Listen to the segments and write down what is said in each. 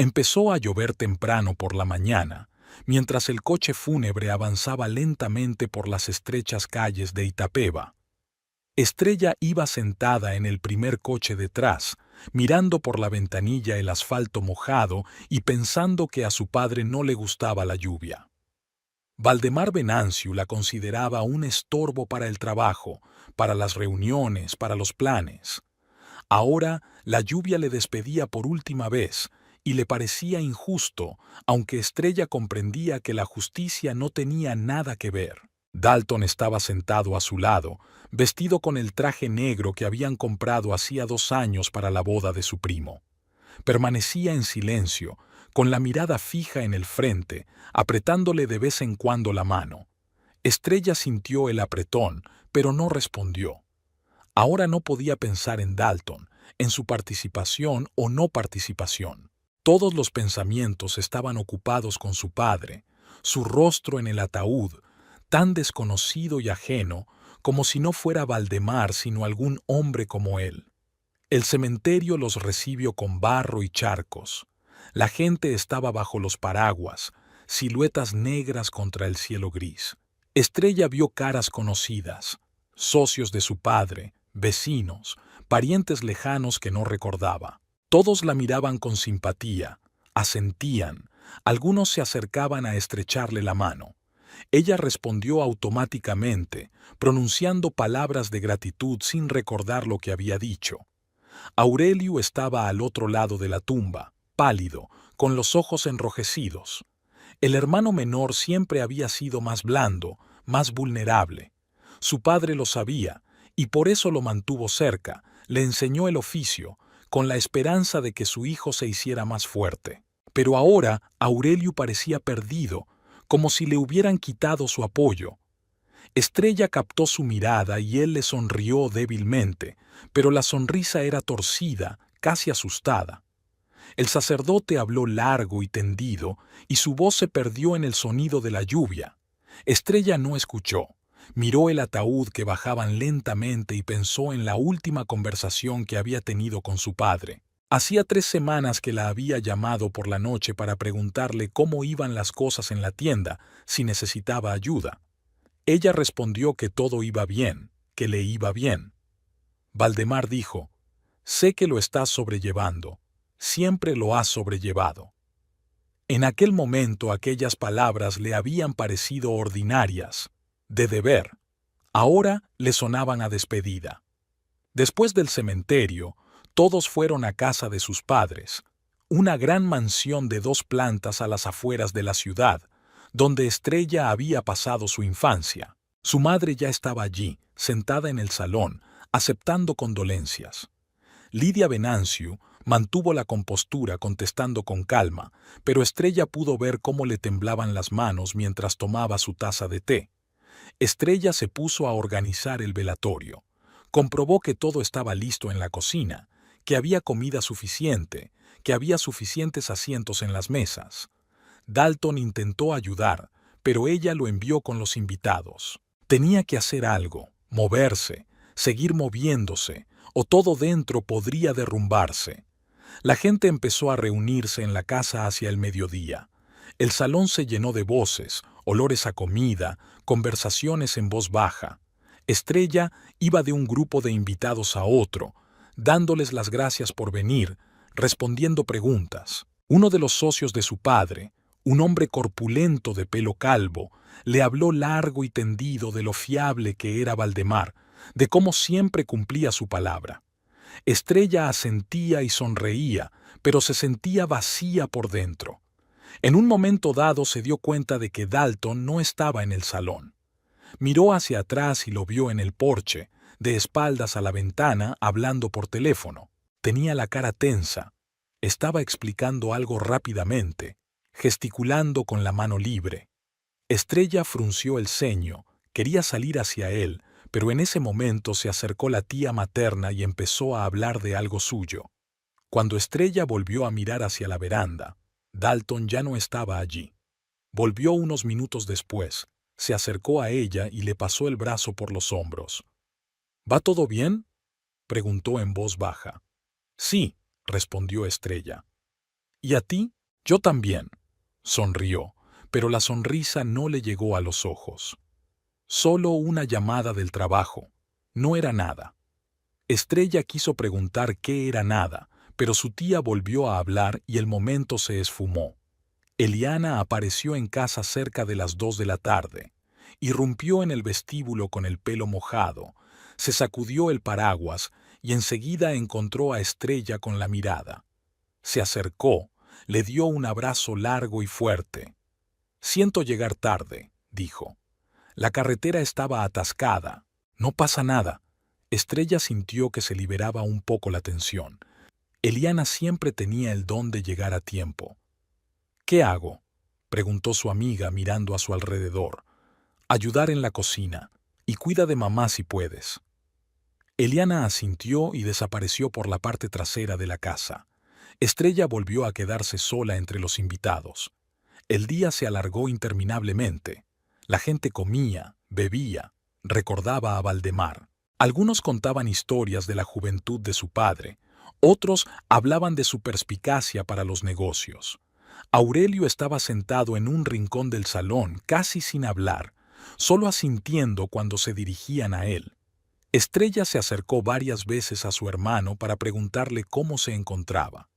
Empezó a llover temprano por la mañana, mientras el coche fúnebre avanzaba lentamente por las estrechas calles de Itapeva. Estrella iba sentada en el primer coche detrás, mirando por la ventanilla el asfalto mojado y pensando que a su padre no le gustaba la lluvia. Valdemar Venancio la consideraba un estorbo para el trabajo, para las reuniones, para los planes. Ahora la lluvia le despedía por última vez y le parecía injusto, aunque Estrella comprendía que la justicia no tenía nada que ver. Dalton estaba sentado a su lado, vestido con el traje negro que habían comprado hacía 2 años para la boda de su primo. Permanecía en silencio, con la mirada fija en el frente, apretándole de vez en cuando la mano. Estrella sintió el apretón, pero no respondió. Ahora no podía pensar en Dalton, en su participación o no participación. Todos los pensamientos estaban ocupados con su padre, su rostro en el ataúd, tan desconocido y ajeno, como si no fuera Valdemar sino algún hombre como él. El cementerio los recibió con barro y charcos. La gente estaba bajo los paraguas, siluetas negras contra el cielo gris. Estrella vio caras conocidas, socios de su padre, vecinos, parientes lejanos que no recordaba. Todos la miraban con simpatía, asentían, algunos se acercaban a estrecharle la mano. Ella respondió automáticamente, pronunciando palabras de gratitud sin recordar lo que había dicho. Aurelio estaba al otro lado de la tumba, pálido, con los ojos enrojecidos. El hermano menor siempre había sido más blando, más vulnerable. Su padre lo sabía, y por eso lo mantuvo cerca, le enseñó el oficio, con la esperanza de que su hijo se hiciera más fuerte. Pero ahora Aurelio parecía perdido, como si le hubieran quitado su apoyo. Estrella captó su mirada y él le sonrió débilmente, pero la sonrisa era torcida, casi asustada. El sacerdote habló largo y tendido, y su voz se perdió en el sonido de la lluvia. Estrella no escuchó. Miró el ataúd que bajaban lentamente y pensó en la última conversación que había tenido con su padre. Hacía 3 semanas que la había llamado por la noche para preguntarle cómo iban las cosas en la tienda, si necesitaba ayuda. Ella respondió que todo iba bien, que le iba bien. Valdemar dijo: «Sé que lo estás sobrellevando. Siempre lo has sobrellevado». En aquel momento aquellas palabras le habían parecido ordinarias, de deber. Ahora le sonaban a despedida. Después del cementerio, todos fueron a casa de sus padres, una gran mansión de 2 plantas a las afueras de la ciudad, donde Estrella había pasado su infancia. Su madre ya estaba allí, sentada en el salón, aceptando condolencias. Lidia Venancio mantuvo la compostura contestando con calma, pero Estrella pudo ver cómo le temblaban las manos mientras tomaba su taza de té. Estrella se puso a organizar el velatorio. Comprobó que todo estaba listo en la cocina, que había comida suficiente, que había suficientes asientos en las mesas. Dalton intentó ayudar, pero ella lo envió con los invitados. Tenía que hacer algo, moverse, seguir moviéndose, o todo dentro podría derrumbarse. La gente empezó a reunirse en la casa hacia el mediodía. El salón se llenó de voces, olores a comida, conversaciones en voz baja. Estrella iba de un grupo de invitados a otro, dándoles las gracias por venir, respondiendo preguntas. Uno de los socios de su padre, un hombre corpulento de pelo calvo, le habló largo y tendido de lo fiable que era Valdemar, de cómo siempre cumplía su palabra. Estrella asentía y sonreía, pero se sentía vacía por dentro. En un momento dado se dio cuenta de que Dalton no estaba en el salón. Miró hacia atrás y lo vio en el porche, de espaldas a la ventana, hablando por teléfono. Tenía la cara tensa. Estaba explicando algo rápidamente, gesticulando con la mano libre. Estrella frunció el ceño, quería salir hacia él, pero en ese momento se acercó la tía materna y empezó a hablar de algo suyo. Cuando Estrella volvió a mirar hacia la veranda, Dalton ya no estaba allí. Volvió unos minutos después, se acercó a ella y le pasó el brazo por los hombros. «¿Va todo bien?», preguntó en voz baja. «Sí», respondió Estrella. ¿Y a ti? Yo también. Sonrió, pero la sonrisa no le llegó a los ojos. Solo una llamada del trabajo. No era nada. Estrella quiso preguntar qué era nada, pero su tía volvió a hablar y el momento se esfumó. Eliana apareció en casa cerca de las 2 de la tarde. Irrumpió en el vestíbulo con el pelo mojado, se sacudió el paraguas y enseguida encontró a Estrella con la mirada. Se acercó, le dio un abrazo largo y fuerte. «Siento llegar tarde», dijo. «La carretera estaba atascada. No pasa nada». Estrella sintió que se liberaba un poco la tensión. Eliana siempre tenía el don de llegar a tiempo. «¿Qué hago?», preguntó su amiga mirando a su alrededor. «Ayudar en la cocina. Y cuida de mamá si puedes». Eliana asintió y desapareció por la parte trasera de la casa. Estrella volvió a quedarse sola entre los invitados. El día se alargó interminablemente. La gente comía, bebía, recordaba a Valdemar. Algunos contaban historias de la juventud de su padre, otros hablaban de su perspicacia para los negocios. Aurelio estaba sentado en un rincón del salón, casi sin hablar, solo asintiendo cuando se dirigían a él. Estrella se acercó varias veces a su hermano para preguntarle cómo se encontraba.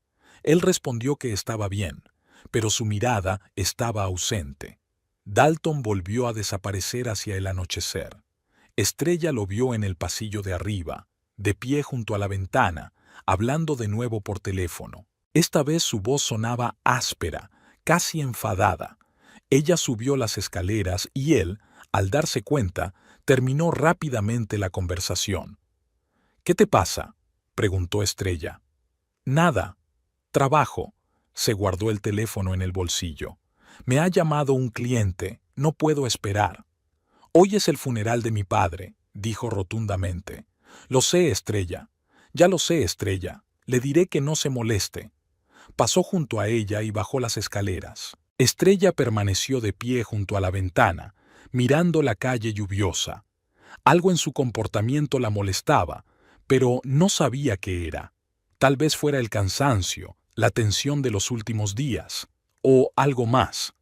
Él respondió que estaba bien, pero su mirada estaba ausente. Dalton volvió a desaparecer hacia el anochecer. Estrella lo vio en el pasillo de arriba, de pie junto a la ventana, hablando de nuevo por teléfono. Esta vez su voz sonaba áspera, casi enfadada. Ella subió las escaleras y él, al darse cuenta, terminó rápidamente la conversación. «¿Qué te pasa?», preguntó Estrella. «Nada. Trabajo». Se guardó el teléfono en el bolsillo. «Me ha llamado un cliente. No puedo esperar». «Hoy es el funeral de mi padre», dijo rotundamente. «Lo sé, Estrella. Ya lo sé, Estrella. Le diré que no se moleste». Pasó junto a ella y bajó las escaleras. Estrella permaneció de pie junto a la ventana, mirando la calle lluviosa. Algo en su comportamiento la molestaba, pero no sabía qué era. Tal vez fuera el cansancio, la tensión de los últimos días, o algo más.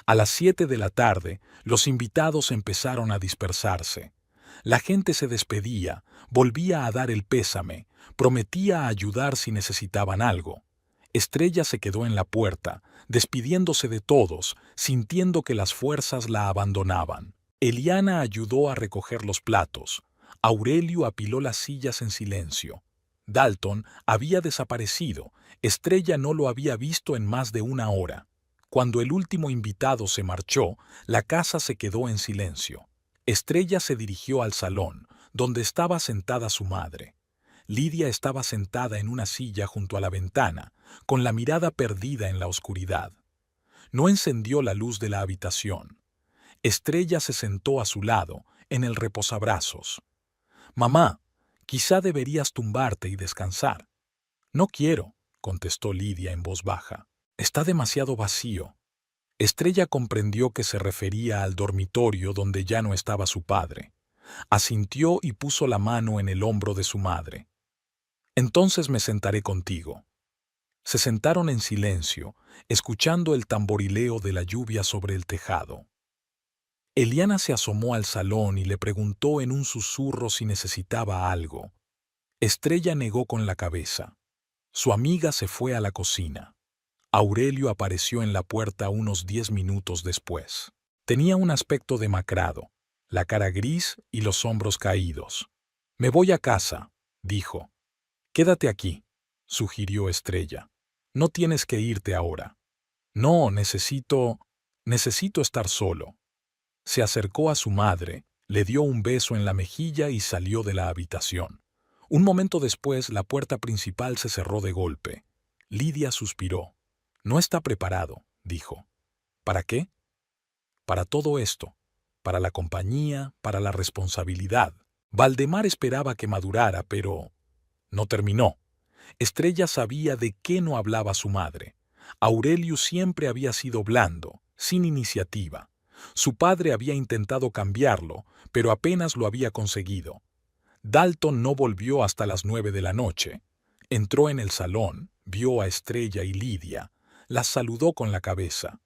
A las 7 de la tarde, los invitados empezaron a dispersarse. La gente se despedía, volvía a dar el pésame, prometía ayudar si necesitaban algo. Estrella se quedó en la puerta, despidiéndose de todos, sintiendo que las fuerzas la abandonaban. Eliana ayudó a recoger los platos. Aurelio apiló las sillas en silencio. Dalton había desaparecido. Estrella no lo había visto en más de una hora. Cuando el último invitado se marchó, la casa se quedó en silencio. Estrella se dirigió al salón, donde estaba sentada su madre. Lidia estaba sentada en una silla junto a la ventana, con la mirada perdida en la oscuridad. No encendió la luz de la habitación. Estrella se sentó a su lado, en el reposabrazos. «Mamá, quizá deberías tumbarte y descansar». «No quiero», contestó Lidia en voz baja. «Está demasiado vacío». Estrella comprendió que se refería al dormitorio donde ya no estaba su padre. Asintió y puso la mano en el hombro de su madre. «Entonces me sentaré contigo». Se sentaron en silencio, escuchando el tamborileo de la lluvia sobre el tejado. Eliana se asomó al salón y le preguntó en un susurro si necesitaba algo. Estrella negó con la cabeza. Su amiga se fue a la cocina. Aurelio apareció en la puerta unos 10 minutos después. Tenía un aspecto demacrado, la cara gris y los hombros caídos. «Me voy a casa», dijo. «Quédate aquí», sugirió Estrella. «No tienes que irte ahora». «No, necesito estar solo». Se acercó a su madre, le dio un beso en la mejilla y salió de la habitación. Un momento después, la puerta principal se cerró de golpe. Lidia suspiró. «No está preparado», dijo. «¿Para qué?» «Para todo esto. Para la compañía, para la responsabilidad». Valdemar esperaba que madurara, pero no terminó. Estrella sabía de qué no hablaba su madre. Aurelio siempre había sido blando, sin iniciativa. Su padre había intentado cambiarlo, pero apenas lo había conseguido. Dalton no volvió hasta las 9 de la noche. Entró en el salón, vio a Estrella y Lidia, Las saludó con la cabeza.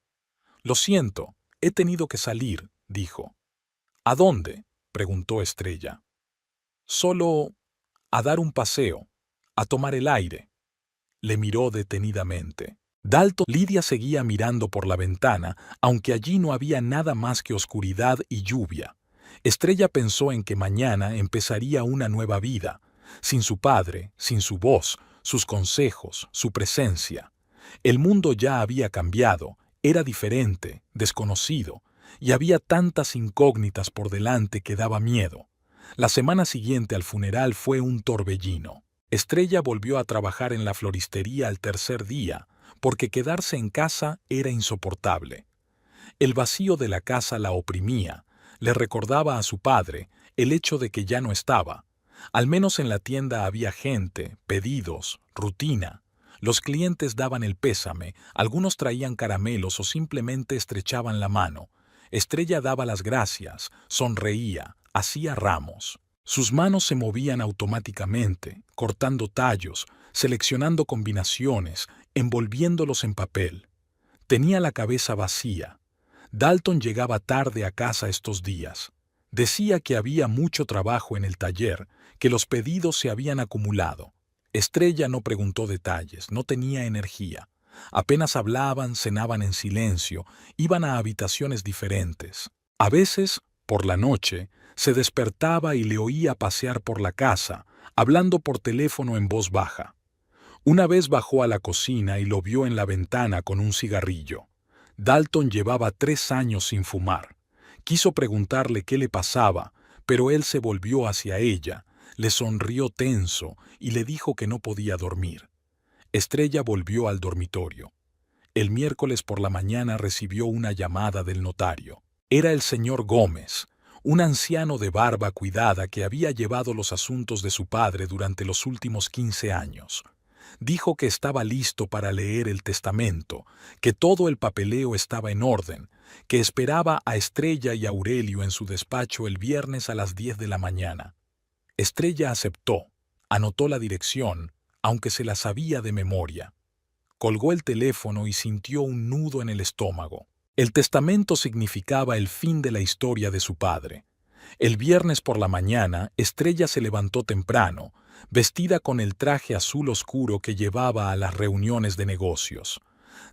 «Lo siento, he tenido que salir», dijo. «¿A dónde?», preguntó Estrella. «Solo a dar un paseo, a tomar el aire». Le miró detenidamente. Lidia seguía mirando por la ventana, aunque allí no había nada más que oscuridad y lluvia. Estrella pensó en que mañana empezaría una nueva vida, sin su padre, sin su voz, sus consejos, su presencia. El mundo ya había cambiado, era diferente, desconocido, y había tantas incógnitas por delante que daba miedo. La semana siguiente al funeral fue un torbellino. Estrella volvió a trabajar en la floristería al tercer día, porque quedarse en casa era insoportable. El vacío de la casa la oprimía, le recordaba a su padre el hecho de que ya no estaba. Al menos en la tienda había gente, pedidos, rutina. Los clientes daban el pésame, algunos traían caramelos o simplemente estrechaban la mano. Estrella daba las gracias, sonreía, hacía ramos. Sus manos se movían automáticamente, cortando tallos, seleccionando combinaciones, envolviéndolos en papel. Tenía la cabeza vacía. Dalton llegaba tarde a casa estos días. Decía que había mucho trabajo en el taller, que los pedidos se habían acumulado. Estrella no preguntó detalles, no tenía energía. Apenas hablaban, cenaban en silencio, iban a habitaciones diferentes. A veces, por la noche, se despertaba y le oía pasear por la casa, hablando por teléfono en voz baja. Una vez bajó a la cocina y lo vio en la ventana con un cigarrillo. Dalton llevaba 3 años sin fumar. Quiso preguntarle qué le pasaba, pero él se volvió hacia ella, le sonrió tenso y le dijo que no podía dormir. Estrella volvió al dormitorio. El miércoles por la mañana recibió una llamada del notario. Era el señor Gómez, un anciano de barba cuidada que había llevado los asuntos de su padre durante los últimos 15 años. Dijo que estaba listo para leer el testamento, que todo el papeleo estaba en orden, que esperaba a Estrella y Aurelio en su despacho el viernes a las 10 de la mañana. Estrella aceptó, anotó la dirección, aunque se la sabía de memoria. Colgó el teléfono y sintió un nudo en el estómago. El testamento significaba el fin de la historia de su padre. El viernes por la mañana, Estrella se levantó temprano, vestida con el traje azul oscuro que llevaba a las reuniones de negocios.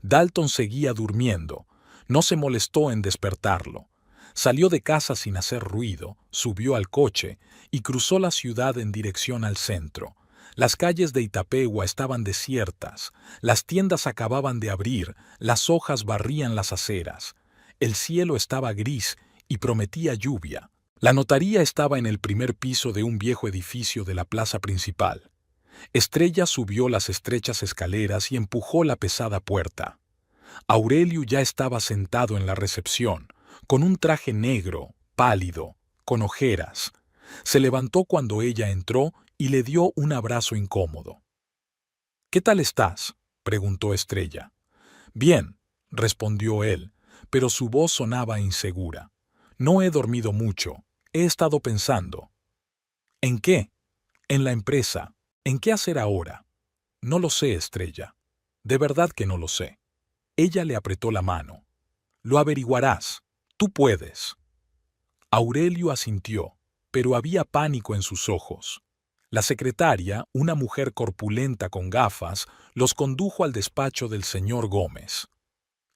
Dalton seguía durmiendo. No se molestó en despertarlo. Salió de casa sin hacer ruido, subió al coche y cruzó la ciudad en dirección al centro. Las calles de Itapegua estaban desiertas, las tiendas acababan de abrir, las hojas barrían las aceras. El cielo estaba gris y prometía lluvia. La notaría estaba en el primer piso de un viejo edificio de la plaza principal. Estrella subió las estrechas escaleras y empujó la pesada puerta. Aurelio ya estaba sentado en la recepción, con un traje negro, pálido, con ojeras. Se levantó cuando ella entró y le dio un abrazo incómodo. «¿Qué tal estás?», preguntó Estrella. «Bien», respondió él, pero su voz sonaba insegura. «No he dormido mucho. He estado pensando». «¿En qué?». «En la empresa. ¿En qué hacer ahora?». «No lo sé, Estrella. De verdad que no lo sé». Ella le apretó la mano. «Lo averiguarás. Tú puedes». Aurelio asintió, pero había pánico en sus ojos. La secretaria, una mujer corpulenta con gafas, los condujo al despacho del señor Gómez.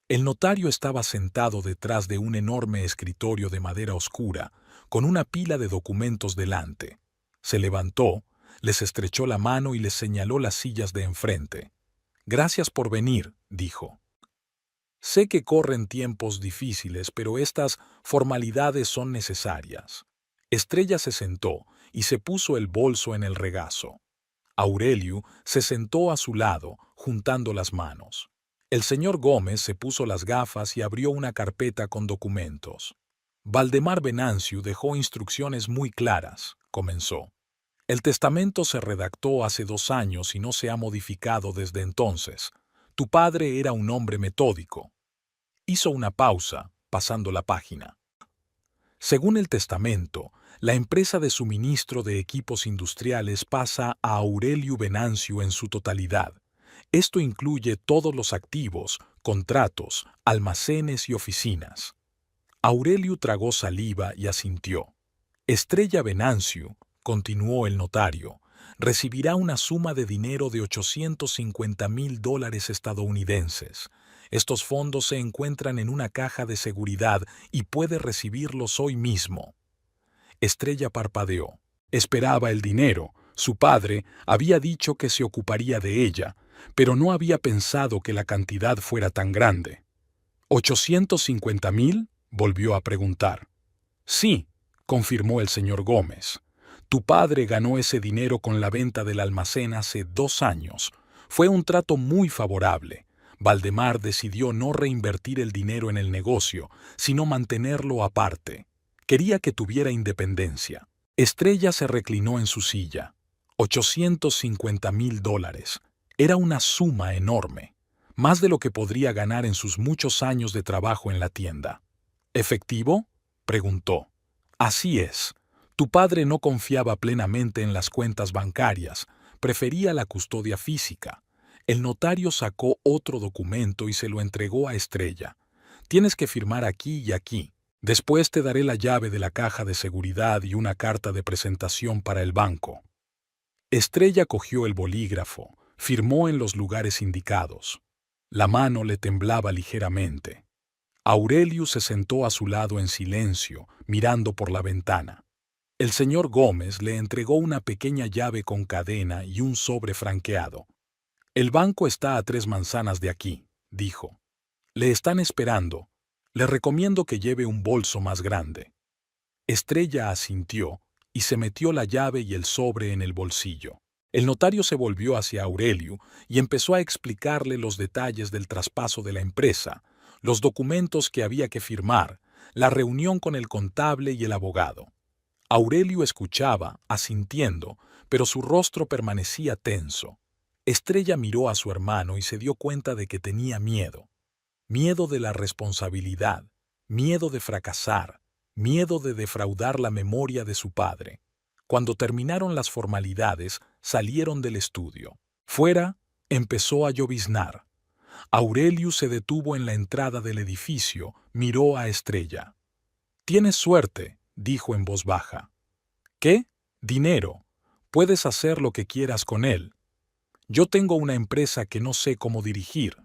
El notario estaba sentado detrás de un enorme escritorio de madera oscura, con una pila de documentos delante. Se levantó, les estrechó la mano y les señaló las sillas de enfrente. «Gracias por venir», dijo. «Sé que corren tiempos difíciles, pero estas formalidades son necesarias». Estrella se sentó y se puso el bolso en el regazo. Aurelio se sentó a su lado, juntando las manos. El señor Gómez se puso las gafas y abrió una carpeta con documentos. «Valdemar Venancio dejó instrucciones muy claras», comenzó. «El testamento se redactó hace 2 años y no se ha modificado desde entonces. Tu padre era un hombre metódico». Hizo una pausa, pasando la página. «Según el testamento, la empresa de suministro de equipos industriales pasa a Aurelio Venancio en su totalidad. Esto incluye todos los activos, contratos, almacenes y oficinas. Aurelio tragó saliva y asintió. Estrella Venancio, continuó el notario, recibirá una suma de dinero de $850,000 estadounidenses. Estos fondos se encuentran en una caja de seguridad y puede recibirlos hoy mismo. Estrella parpadeó. Esperaba el dinero. Su padre había dicho que se ocuparía de ella, pero no había pensado que la cantidad fuera tan grande. ¿850,000? Volvió a preguntar. Sí, confirmó el señor Gómez. Tu padre ganó ese dinero con la venta del almacén hace 2 años. Fue un trato muy favorable. Valdemar decidió no reinvertir el dinero en el negocio, sino mantenerlo aparte. Quería que tuviera independencia. Estrella se reclinó en su silla. $850,000. Era una suma enorme, más de lo que podría ganar en sus muchos años de trabajo en la tienda. ¿Efectivo?, preguntó. Así es. Tu padre no confiaba plenamente en las cuentas bancarias, prefería la custodia física. El notario sacó otro documento y se lo entregó a Estrella. Tienes que firmar aquí y aquí. Después te daré la llave de la caja de seguridad y una carta de presentación para el banco. Estrella cogió el bolígrafo, firmó en los lugares indicados. La mano le temblaba ligeramente. Aurelio se sentó a su lado en silencio, mirando por la ventana. El señor Gómez le entregó una pequeña llave con cadena y un sobre franqueado. El banco está a 3 manzanas de aquí, dijo. Le están esperando. Le recomiendo que lleve un bolso más grande. Estrella asintió y se metió la llave y el sobre en el bolsillo. El notario se volvió hacia Aurelio y empezó a explicarle los detalles del traspaso de la empresa, los documentos que había que firmar, la reunión con el contable y el abogado. Aurelio escuchaba, asintiendo, pero su rostro permanecía tenso. Estrella miró a su hermano y se dio cuenta de que tenía miedo. Miedo de la responsabilidad, miedo de fracasar, miedo de defraudar la memoria de su padre. Cuando terminaron las formalidades, salieron del estudio. Fuera, empezó a lloviznar. Aurelio se detuvo en la entrada del edificio, miró a Estrella. «Tienes suerte», dijo en voz baja. «¿Qué? Dinero. Puedes hacer lo que quieras con él. Yo tengo una empresa que no sé cómo dirigir».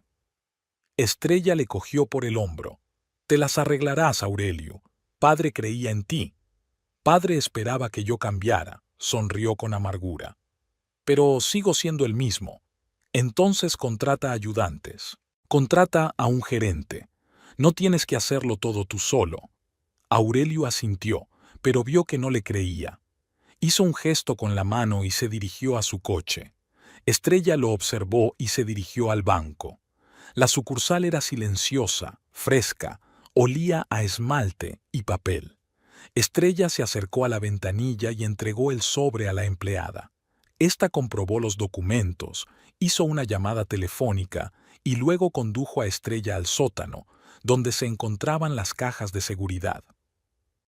Estrella le cogió por el hombro. «Te las arreglarás, Aurelio. Padre creía en ti. Padre esperaba que yo cambiara», sonrió con amargura. «Pero sigo siendo el mismo. Entonces contrata ayudantes. Contrata a un gerente. No tienes que hacerlo todo tú solo». Aurelio asintió, pero vio que no le creía. Hizo un gesto con la mano y se dirigió a su coche. Estrella lo observó y se dirigió al banco. La sucursal era silenciosa, fresca, olía a esmalte y papel. Estrella se acercó a la ventanilla y entregó el sobre a la empleada. Esta comprobó los documentos, hizo una llamada telefónica y luego condujo a Estrella al sótano, donde se encontraban las cajas de seguridad.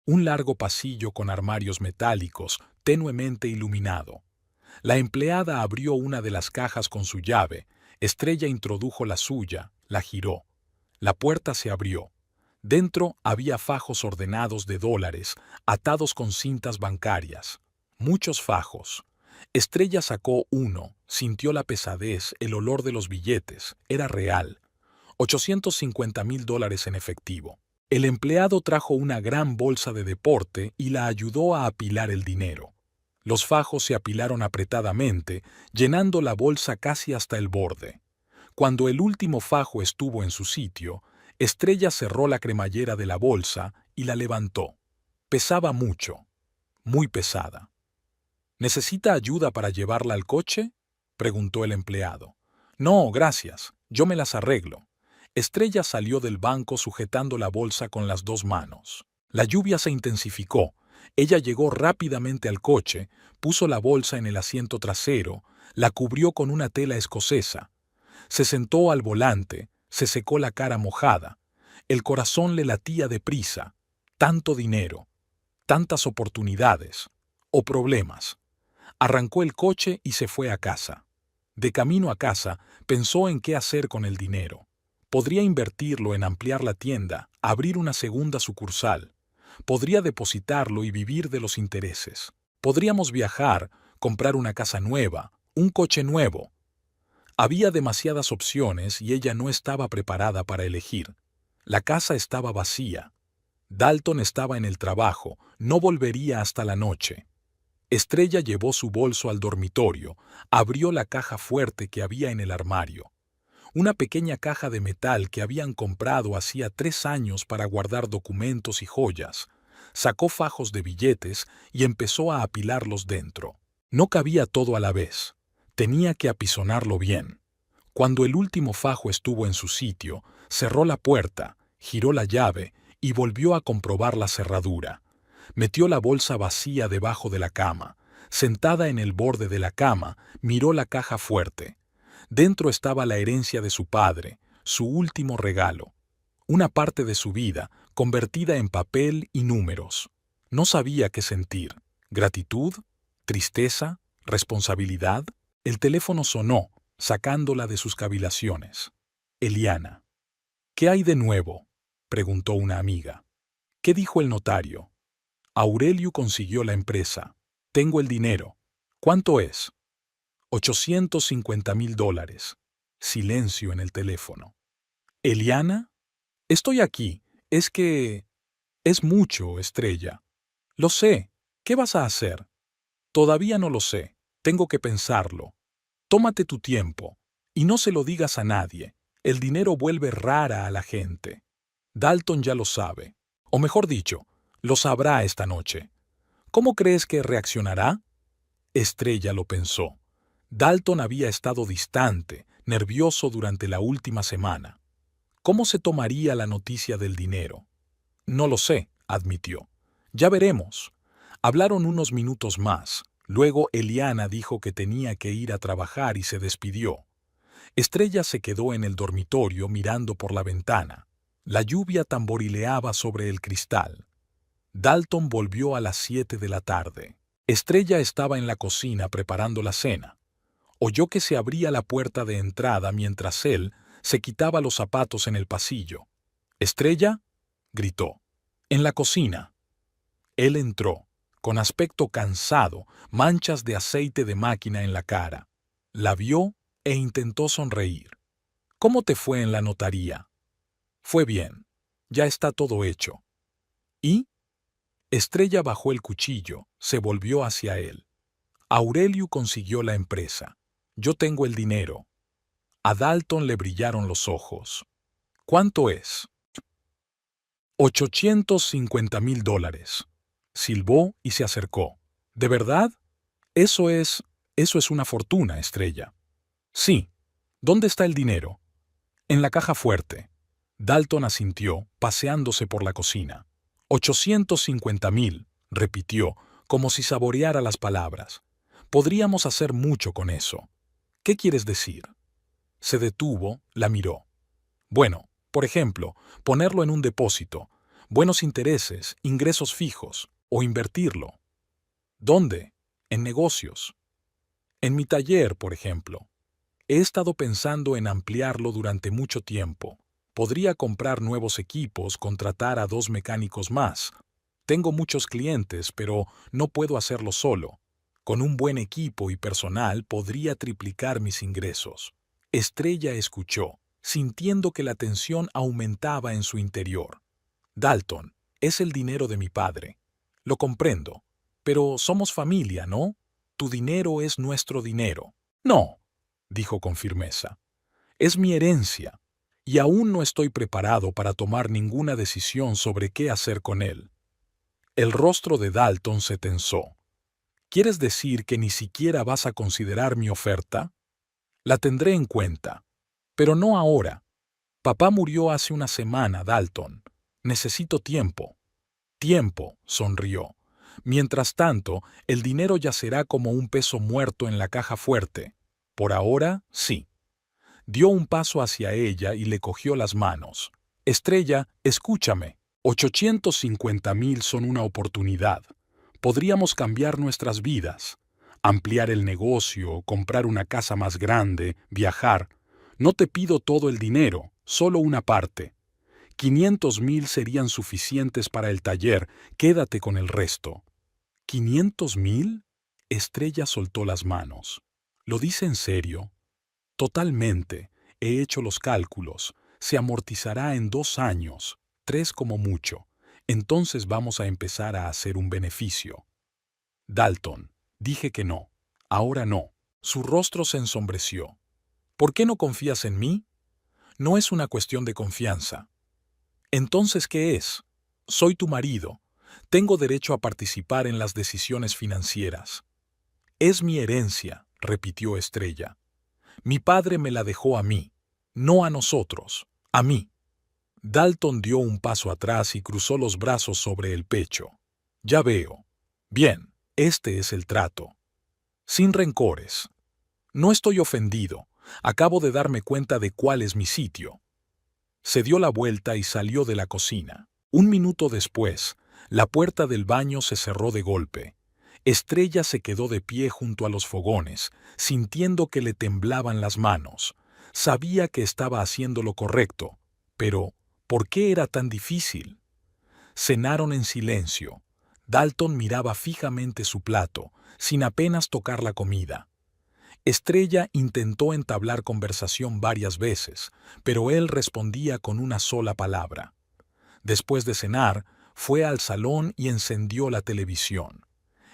Un largo pasillo con armarios metálicos, tenuemente iluminado. La empleada abrió una de las cajas con su llave. Estrella introdujo la suya, la giró. La puerta se abrió. Dentro había fajos ordenados de dólares, atados con cintas bancarias. Muchos fajos. Estrella sacó uno, sintió la pesadez, el olor de los billetes. Era real. $850,000 en efectivo. El empleado trajo una gran bolsa de deporte y la ayudó a apilar el dinero. Los fajos se apilaron apretadamente, llenando la bolsa casi hasta el borde. Cuando el último fajo estuvo en su sitio, Estrella cerró la cremallera de la bolsa y la levantó. Pesaba mucho, muy pesada. ¿Necesita ayuda para llevarla al coche?, preguntó el empleado. No, gracias, yo me las arreglo. Estrella salió del banco sujetando la bolsa con las 2 manos. La lluvia se intensificó. Ella llegó rápidamente al coche, puso la bolsa en el asiento trasero, la cubrió con una tela escocesa. Se sentó al volante, se secó la cara mojada. El corazón le latía deprisa. Tanto dinero, tantas oportunidades o problemas. Arrancó el coche y se fue a casa. De camino a casa, pensó en qué hacer con el dinero. Podría invertirlo en ampliar la tienda, abrir una segunda sucursal. Podría depositarlo y vivir de los intereses. Podríamos viajar, comprar una casa nueva, un coche nuevo. Había demasiadas opciones y ella no estaba preparada para elegir. La casa estaba vacía. Dalton estaba en el trabajo, no volvería hasta la noche. Estrella llevó su bolso al dormitorio, abrió la caja fuerte que había en el armario. Una pequeña caja de metal que habían comprado hacía 3 años para guardar documentos y joyas. Sacó fajos de billetes y empezó a apilarlos dentro. No cabía todo a la vez. Tenía que apisonarlo bien. Cuando el último fajo estuvo en su sitio, cerró la puerta, giró la llave y volvió a comprobar la cerradura. Metió la bolsa vacía debajo de la cama. Sentada en el borde de la cama, miró la caja fuerte. Dentro estaba la herencia de su padre, su último regalo. Una parte de su vida, convertida en papel y números. No sabía qué sentir. ¿Gratitud? ¿Tristeza? ¿Responsabilidad? El teléfono sonó, sacándola de sus cavilaciones. Eliana. ¿Qué hay de nuevo?, preguntó una amiga. ¿Qué dijo el notario? Aurelio consiguió la empresa. Tengo el dinero. ¿Cuánto es? $850,000. Silencio en el teléfono. ¿Eliana? Estoy aquí. Es que... Es mucho, Estrella. Lo sé. ¿Qué vas a hacer? Todavía no lo sé. Tengo que pensarlo. Tómate tu tiempo. Y no se lo digas a nadie. El dinero vuelve rara a la gente. Dalton ya lo sabe. O mejor dicho, lo sabrá esta noche. ¿Cómo crees que reaccionará? Estrella lo pensó. Dalton había estado distante, nervioso durante la última semana. ¿Cómo se tomaría la noticia del dinero? No lo sé, admitió. Ya veremos. Hablaron unos minutos más. Luego Eliana dijo que tenía que ir a trabajar y se despidió. Estrella se quedó en el dormitorio mirando por la ventana. La lluvia tamborileaba sobre el cristal. Dalton volvió a las 7 de la tarde. Estrella estaba en la cocina preparando la cena. Oyó que se abría la puerta de entrada mientras él se quitaba los zapatos en el pasillo. «¿Estrella?», gritó. «En la cocina». Él entró, con aspecto cansado, manchas de aceite de máquina en la cara. La vio e intentó sonreír. «¿Cómo te fue en la notaría?» «Fue bien. Ya está todo hecho». «¿Y?» Estrella bajó el cuchillo, se volvió hacia él. «Aurelio consiguió la empresa. Yo tengo el dinero». A Dalton le brillaron los ojos. «¿Cuánto es?» $850,000. Silbó y se acercó. ¿De verdad? Eso es una fortuna, Estrella. Sí. ¿Dónde está el dinero? En la caja fuerte. Dalton asintió, paseándose por la cocina. 850,000, repitió, como si saboreara las palabras. Podríamos hacer mucho con eso. ¿Qué quieres decir? Se detuvo, la miró. Bueno, por ejemplo, ponerlo en un depósito, buenos intereses, ingresos fijos, o invertirlo. ¿Dónde? En negocios. En mi taller, por ejemplo. He estado pensando en ampliarlo durante mucho tiempo. Podría comprar nuevos equipos, contratar a 2 mecánicos más. Tengo muchos clientes, pero no puedo hacerlo solo. Con un buen equipo y personal podría triplicar mis ingresos. Estrella escuchó, sintiendo que la tensión aumentaba en su interior. Dalton, es el dinero de mi padre. Lo comprendo. Pero somos familia, ¿no? Tu dinero es nuestro dinero. No, dijo con firmeza. Es mi herencia, y aún no estoy preparado para tomar ninguna decisión sobre qué hacer con él. El rostro de Dalton se tensó. ¿Quieres decir que ni siquiera vas a considerar mi oferta? La tendré en cuenta, pero no ahora. Papá murió hace una semana, Dalton. Necesito tiempo. Tiempo, sonrió. Mientras tanto, el dinero yacerá como un peso muerto en la caja fuerte. Por ahora, sí. Dio un paso hacia ella y le cogió las manos. Estrella, escúchame. 850,000 son una oportunidad. Podríamos cambiar nuestras vidas. Ampliar el negocio, comprar una casa más grande, viajar. No te pido todo el dinero, solo una parte. 500,000 serían suficientes para el taller, quédate con el resto. ¿500,000? Estrella soltó las manos. ¿Lo dice en serio? Totalmente. He hecho los cálculos. Se amortizará en 2 años, 3 como mucho. Entonces vamos a empezar a hacer un beneficio. Dalton, dije que no. Ahora no. Su rostro se ensombreció. ¿Por qué no confías en mí? No es una cuestión de confianza. Entonces, ¿qué es? Soy tu marido. Tengo derecho a participar en las decisiones financieras. Es mi herencia, repitió Estrella. Mi padre me la dejó a mí, no a nosotros, a mí. Dalton dio un paso atrás y cruzó los brazos sobre el pecho. Ya veo. Bien, este es el trato. Sin rencores. No estoy ofendido. Acabo de darme cuenta de cuál es mi sitio. Se dio la vuelta y salió de la cocina. Un minuto después, la puerta del baño se cerró de golpe. Estrella se quedó de pie junto a los fogones, sintiendo que le temblaban las manos. Sabía que estaba haciendo lo correcto, pero ¿por qué era tan difícil? Cenaron en silencio. Dalton miraba fijamente su plato, sin apenas tocar la comida. Estrella intentó entablar conversación varias veces, pero él respondía con una sola palabra. Después de cenar, fue al salón y encendió la televisión.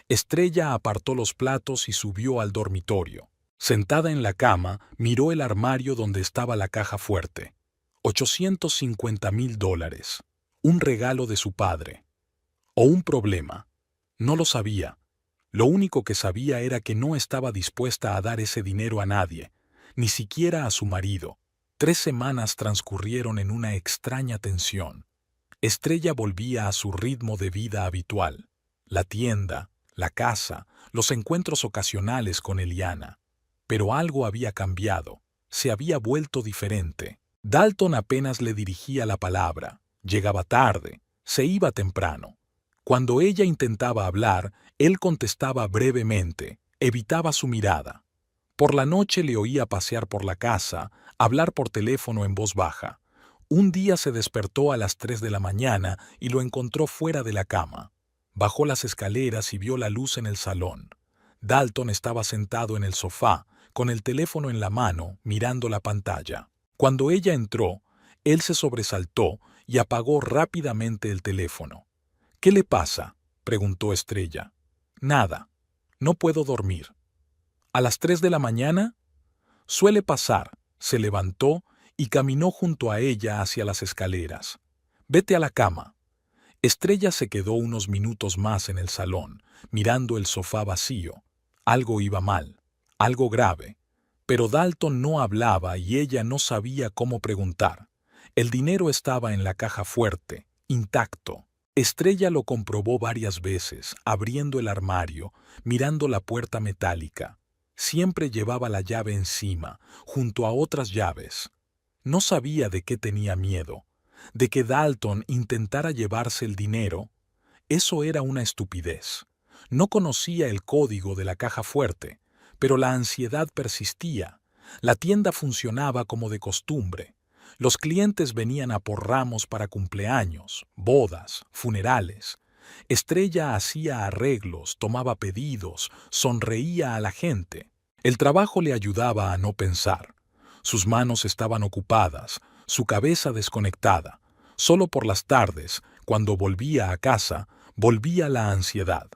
Estrella apartó los platos y subió al dormitorio. Sentada en la cama, miró el armario donde estaba la caja fuerte. $850,000. Un regalo de su padre. ¿O un problema? No lo sabía. Lo único que sabía era que no estaba dispuesta a dar ese dinero a nadie, ni siquiera a su marido. 3 semanas transcurrieron en una extraña tensión. Estrella volvía a su ritmo de vida habitual. La tienda, la casa, los encuentros ocasionales con Eliana. Pero algo había cambiado. Se había vuelto diferente. Dalton apenas le dirigía la palabra. Llegaba tarde. Se iba temprano. Cuando ella intentaba hablar, él contestaba brevemente, evitaba su mirada. Por la noche le oía pasear por la casa, hablar por teléfono en voz baja. Un día se despertó a las 3 de la mañana y lo encontró fuera de la cama. Bajó las escaleras y vio la luz en el salón. Dalton estaba sentado en el sofá, con el teléfono en la mano, mirando la pantalla. Cuando ella entró, él se sobresaltó y apagó rápidamente el teléfono. ¿Qué le pasa?, preguntó Estrella. Nada. No puedo dormir. ¿A las 3 de la mañana? Suele pasar. Se levantó y caminó junto a ella hacia las escaleras. Vete a la cama. Estrella se quedó unos minutos más en el salón, mirando el sofá vacío. Algo iba mal, algo grave. Pero Dalton no hablaba y ella no sabía cómo preguntar. El dinero estaba en la caja fuerte, intacto. Estrella lo comprobó varias veces, abriendo el armario, mirando la puerta metálica. Siempre llevaba la llave encima, junto a otras llaves. No sabía de qué tenía miedo, de que Dalton intentara llevarse el dinero. Eso era una estupidez. No conocía el código de la caja fuerte, pero la ansiedad persistía. La tienda funcionaba como de costumbre. Los clientes venían a por ramos para cumpleaños, bodas, funerales. Estrella hacía arreglos, tomaba pedidos, sonreía a la gente. El trabajo le ayudaba a no pensar. Sus manos estaban ocupadas, su cabeza desconectada. Solo por las tardes, cuando volvía a casa, volvía la ansiedad.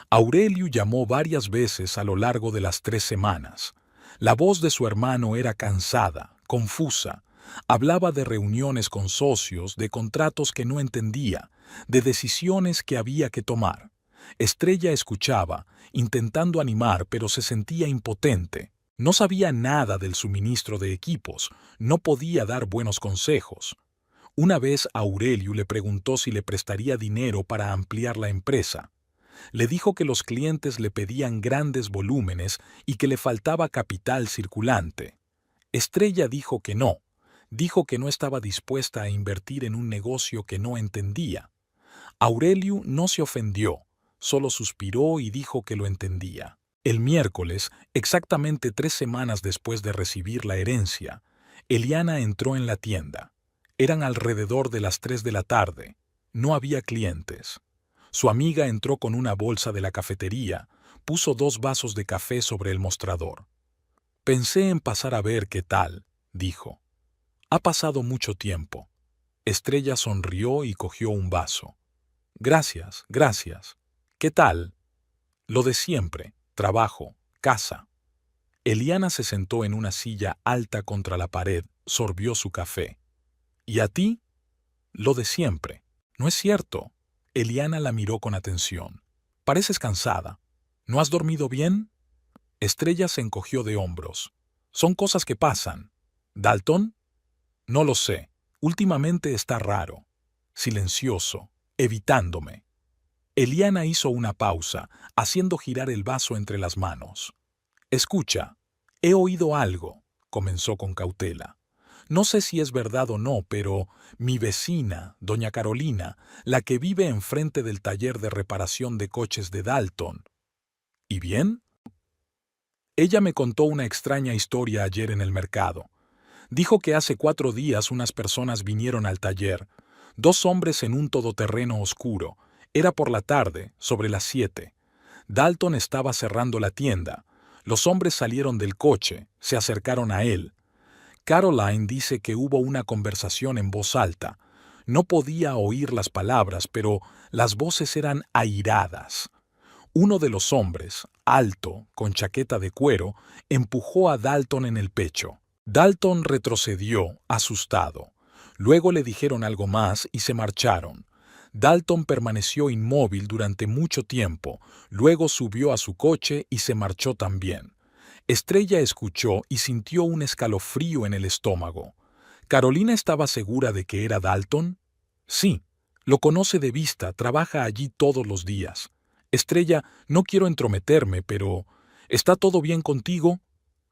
Aurelio llamó varias veces a lo largo de las 3 semanas. La voz de su hermano era cansada, confusa. Hablaba de reuniones con socios, de contratos que no entendía, de decisiones que había que tomar. Estrella escuchaba, intentando animar, pero se sentía impotente. No sabía nada del suministro de equipos, no podía dar buenos consejos. Una vez Aurelio le preguntó si le prestaría dinero para ampliar la empresa. Le dijo que los clientes le pedían grandes volúmenes y que le faltaba capital circulante. Estrella dijo que no. Dijo que no estaba dispuesta a invertir en un negocio que no entendía. Aurelio no se ofendió, solo suspiró y dijo que lo entendía. El miércoles, exactamente 3 semanas después de recibir la herencia, Eliana entró en la tienda. Eran alrededor de las 3 de la tarde. No había clientes. Su amiga entró con una bolsa de la cafetería, puso 2 vasos de café sobre el mostrador. Pensé en pasar a ver qué tal, dijo. Ha pasado mucho tiempo. Estrella sonrió y cogió un vaso. Gracias, gracias. ¿Qué tal? Lo de siempre, trabajo, casa. Eliana se sentó en una silla alta contra la pared, sorbió su café. ¿Y a ti? Lo de siempre. No es cierto. Eliana la miró con atención. Pareces cansada. ¿No has dormido bien? Estrella se encogió de hombros. Son cosas que pasan. ¿Dalton? No lo sé. Últimamente está raro. Silencioso, evitándome. Eliana hizo una pausa, haciendo girar el vaso entre las manos. Escucha, he oído algo, comenzó con cautela. No sé si es verdad o no, pero mi vecina, doña Carolina, la que vive enfrente del taller de reparación de coches de Dalton. ¿Y bien? Ella me contó una extraña historia ayer en el mercado. Dijo que hace 4 días unas personas vinieron al taller, 2 hombres en un todoterreno oscuro. Era por la tarde, sobre las 7. Dalton estaba cerrando la tienda. Los hombres salieron del coche, se acercaron a él. Caroline dice que hubo una conversación en voz alta. No podía oír las palabras, pero las voces eran airadas. Uno de los hombres, alto, con chaqueta de cuero, empujó a Dalton en el pecho. Dalton retrocedió, asustado. Luego le dijeron algo más y se marcharon. Dalton permaneció inmóvil durante mucho tiempo, luego subió a su coche y se marchó también. Estrella escuchó y sintió un escalofrío en el estómago. ¿Carolina estaba segura de que era Dalton? Sí, lo conoce de vista, trabaja allí todos los días. Estrella, no quiero entrometerme, pero ¿está todo bien contigo?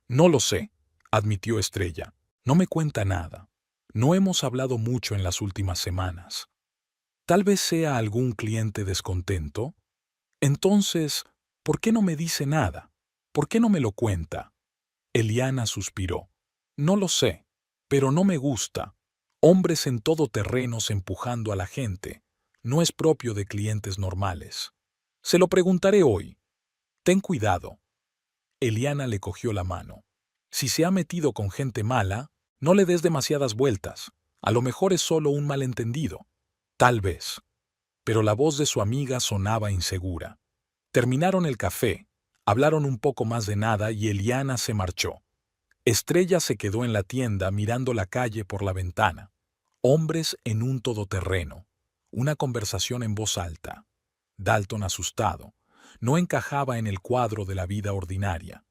No lo sé, admitió Estrella. No me cuenta nada. No hemos hablado mucho en las últimas semanas. Tal vez sea algún cliente descontento. Entonces, ¿por qué no me dice nada? ¿Por qué no me lo cuenta? Eliana suspiró. No lo sé, pero no me gusta. Hombres en todoterrenos empujando a la gente. No es propio de clientes normales. Se lo preguntaré hoy. Ten cuidado. Eliana le cogió la mano. Si se ha metido con gente mala, no le des demasiadas vueltas. A lo mejor es solo un malentendido. Tal vez. Pero la voz de su amiga sonaba insegura. Terminaron el café, hablaron un poco más de nada y Eliana se marchó. Estrella se quedó en la tienda mirando la calle por la ventana. Hombres en un todoterreno. Una conversación en voz alta. Dalton asustado. No encajaba en el cuadro de la vida ordinaria.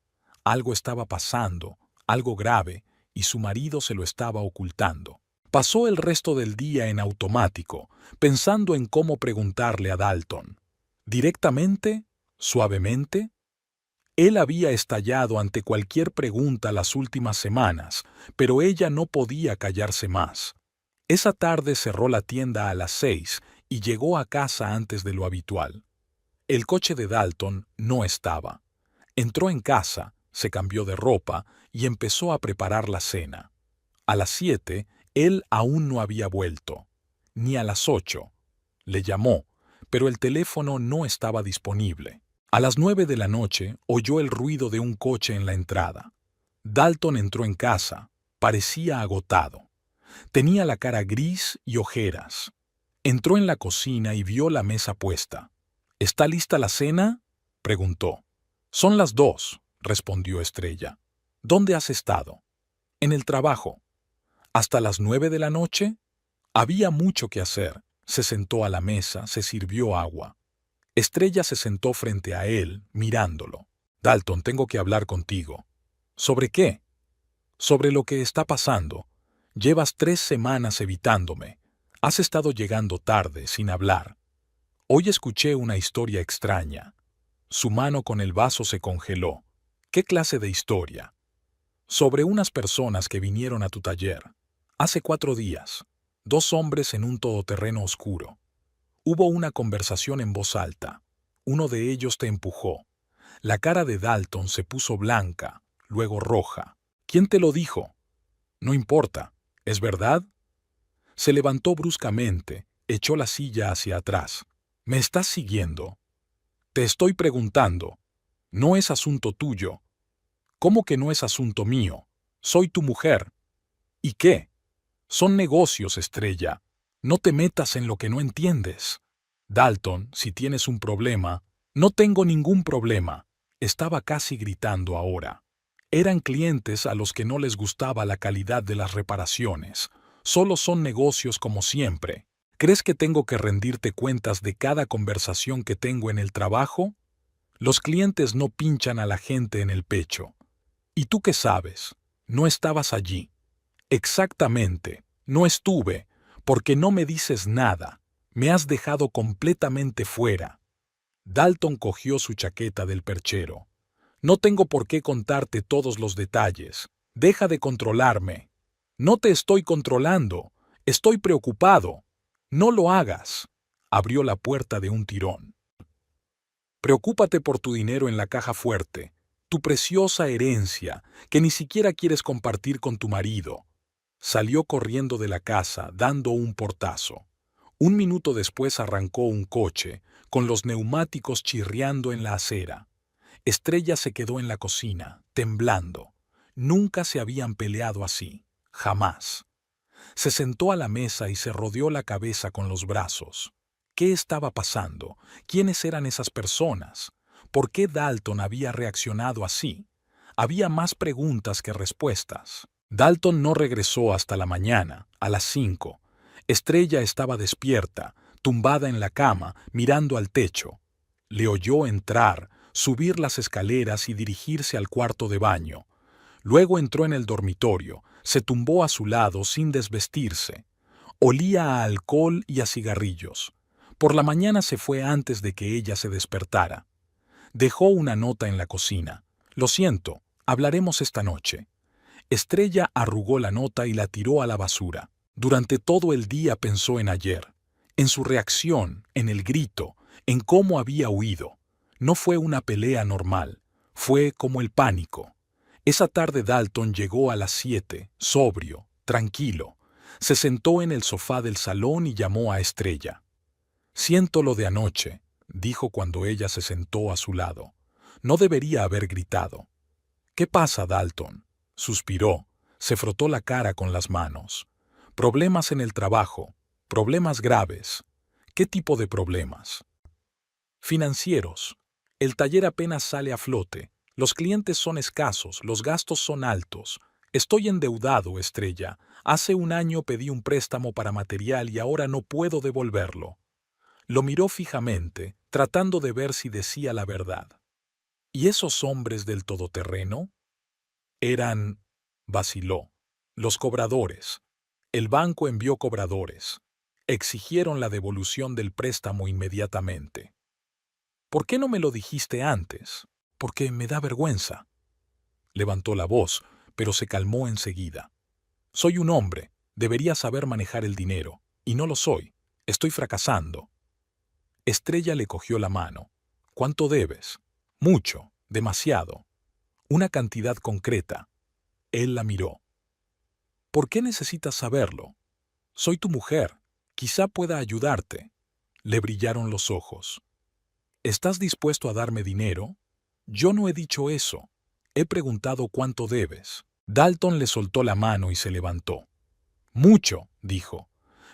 Algo estaba pasando, algo grave, y su marido se lo estaba ocultando. Pasó el resto del día en automático, pensando en cómo preguntarle a Dalton. ¿Directamente? ¿Suavemente? Él había estallado ante cualquier pregunta las últimas semanas, pero ella no podía callarse más. Esa tarde cerró la tienda a las 6 y llegó a casa antes de lo habitual. El coche de Dalton no estaba. Entró en casa, se cambió de ropa y empezó a preparar la cena. A las 7, él aún no había vuelto. Ni a las 8. Le llamó, pero el teléfono no estaba disponible. A las 9 de la noche oyó el ruido de un coche en la entrada. Dalton entró en casa. Parecía agotado. Tenía la cara gris y ojeras. Entró en la cocina y vio la mesa puesta. ¿Está lista la cena?, preguntó. Son las 2, respondió Estrella. ¿Dónde has estado? En el trabajo. ¿Hasta las 9 de la noche? Había mucho que hacer. Se sentó a la mesa, se sirvió agua. Estrella se sentó frente a él, mirándolo. Dalton, tengo que hablar contigo. ¿Sobre qué? Sobre lo que está pasando. Llevas 3 semanas evitándome. Has estado llegando tarde, sin hablar. Hoy escuché una historia extraña. Su mano con el vaso se congeló. ¿Qué clase de historia? Sobre unas personas que vinieron a tu taller. Hace 4 días. 2 hombres en un todoterreno oscuro. Hubo una conversación en voz alta. Uno de ellos te empujó. La cara de Dalton se puso blanca, luego roja. ¿Quién te lo dijo? No importa. ¿Es verdad? Se levantó bruscamente, echó la silla hacia atrás. ¿Me estás siguiendo? Te estoy preguntando. No es asunto tuyo. ¿Cómo que no es asunto mío? Soy tu mujer. ¿Y qué? Son negocios, Estrella. No te metas en lo que no entiendes. Dalton, si tienes un problema, no tengo ningún problema. Estaba casi gritando ahora. Eran clientes a los que no les gustaba la calidad de las reparaciones. Solo son negocios como siempre. ¿Crees que tengo que rendirte cuentas de cada conversación que tengo en el trabajo? Los clientes no pinchan a la gente en el pecho. ¿Y tú qué sabes? No estabas allí. Exactamente, no estuve, porque no me dices nada. Me has dejado completamente fuera. Dalton cogió su chaqueta del perchero. No tengo por qué contarte todos los detalles. Deja de controlarme. No te estoy controlando. Estoy preocupado. No lo hagas. Abrió la puerta de un tirón. Preocúpate por tu dinero en la caja fuerte, tu preciosa herencia, que ni siquiera quieres compartir con tu marido. Salió corriendo de la casa, dando un portazo. Un minuto después arrancó un coche, con los neumáticos chirriando en la acera. Estrella se quedó en la cocina, temblando. Nunca se habían peleado así, jamás. Se sentó a la mesa y se rodeó la cabeza con los brazos. ¿Qué estaba pasando? ¿Quiénes eran esas personas? ¿Por qué Dalton había reaccionado así? Había más preguntas que respuestas. Dalton no regresó hasta la mañana, a las 5. Estrella estaba despierta, tumbada en la cama, mirando al techo. Le oyó entrar, subir las escaleras y dirigirse al cuarto de baño. Luego entró en el dormitorio, se tumbó a su lado sin desvestirse. Olía a alcohol y a cigarrillos. Por la mañana se fue antes de que ella se despertara. Dejó una nota en la cocina. Lo siento, hablaremos esta noche. Estrella arrugó la nota y la tiró a la basura. Durante todo el día pensó en ayer, en su reacción, en el grito, en cómo había huido. No fue una pelea normal, fue como el pánico. Esa tarde Dalton llegó a las 7, sobrio, tranquilo. Se sentó en el sofá del salón y llamó a Estrella. «Siento lo de anoche», dijo cuando ella se sentó a su lado. No debería haber gritado. «¿Qué pasa, Dalton?», suspiró, se frotó la cara con las manos. «Problemas en el trabajo, problemas graves». «¿Qué tipo de problemas?». «Financieros. El taller apenas sale a flote. Los clientes son escasos, los gastos son altos. Estoy endeudado, Estrella. Hace un año pedí un préstamo para material y ahora no puedo devolverlo». Lo miró fijamente, tratando de ver si decía la verdad. ¿Y esos hombres del todoterreno? Eran, vaciló, los cobradores. El banco envió cobradores. Exigieron la devolución del préstamo inmediatamente. ¿Por qué no me lo dijiste antes? Porque me da vergüenza. Levantó la voz, pero se calmó enseguida. Soy un hombre, debería saber manejar el dinero, y no lo soy. Estoy fracasando. Estrella le cogió la mano. ¿Cuánto debes? Mucho, demasiado. Una cantidad concreta. Él la miró. ¿Por qué necesitas saberlo? Soy tu mujer. Quizá pueda ayudarte. Le brillaron los ojos. ¿Estás dispuesto a darme dinero? Yo no he dicho eso. He preguntado cuánto debes. Dalton le soltó la mano y se levantó. Mucho, dijo.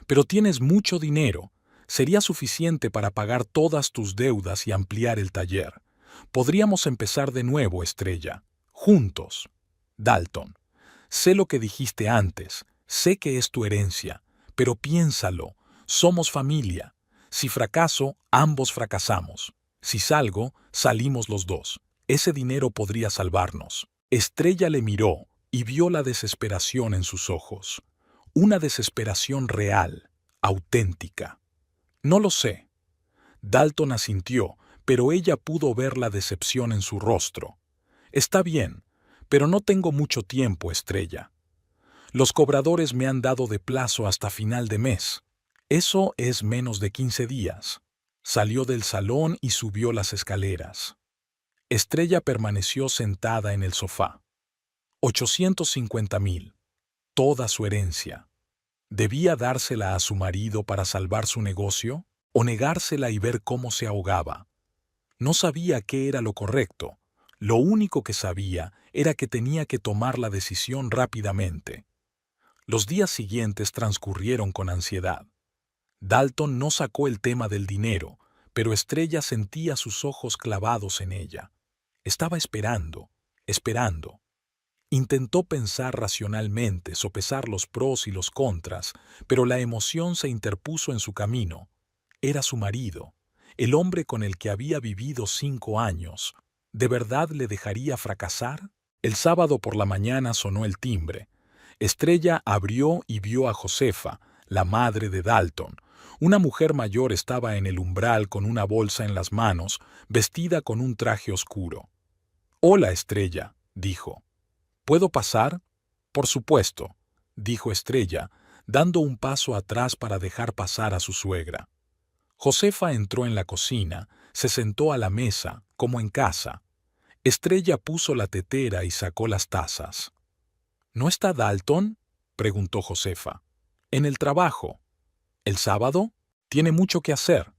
Pero tienes mucho dinero. Sería suficiente para pagar todas tus deudas y ampliar el taller. Podríamos empezar de nuevo, Estrella. Juntos. Dalton, sé lo que dijiste antes, sé que es tu herencia, pero piénsalo, somos familia. Si fracaso, ambos fracasamos. Si salgo, salimos los dos. Ese dinero podría salvarnos. Estrella le miró y vio la desesperación en sus ojos. Una desesperación real, auténtica. No lo sé. Dalton asintió, pero ella pudo ver la decepción en su rostro. Está bien, pero no tengo mucho tiempo, Estrella. Los cobradores me han dado de plazo hasta final de mes. Eso es menos de 15 días. Salió del salón y subió las escaleras. Estrella permaneció sentada en el sofá. 850.000. Toda su herencia. ¿Debía dársela a su marido para salvar su negocio o negársela y ver cómo se ahogaba? No sabía qué era lo correcto. Lo único que sabía era que tenía que tomar la decisión rápidamente. Los días siguientes transcurrieron con ansiedad. Dalton no sacó el tema del dinero, pero Estrella sentía sus ojos clavados en ella. Estaba esperando, esperando. Intentó pensar racionalmente, sopesar los pros y los contras, pero la emoción se interpuso en su camino. Era su marido, el hombre con el que había vivido 5 años. ¿De verdad le dejaría fracasar? El sábado por la mañana sonó el timbre. Estrella abrió y vio a Josefa, la madre de Dalton. Una mujer mayor estaba en el umbral con una bolsa en las manos, vestida con un traje oscuro. «Hola, Estrella», dijo. «¿Puedo pasar?» «Por supuesto», dijo Estrella, dando un paso atrás para dejar pasar a su suegra. Josefa entró en la cocina, se sentó a la mesa, como en casa. Estrella puso la tetera y sacó las tazas. «¿No está Dalton?», preguntó Josefa. «En el trabajo». «¿El sábado? Tiene mucho que hacer».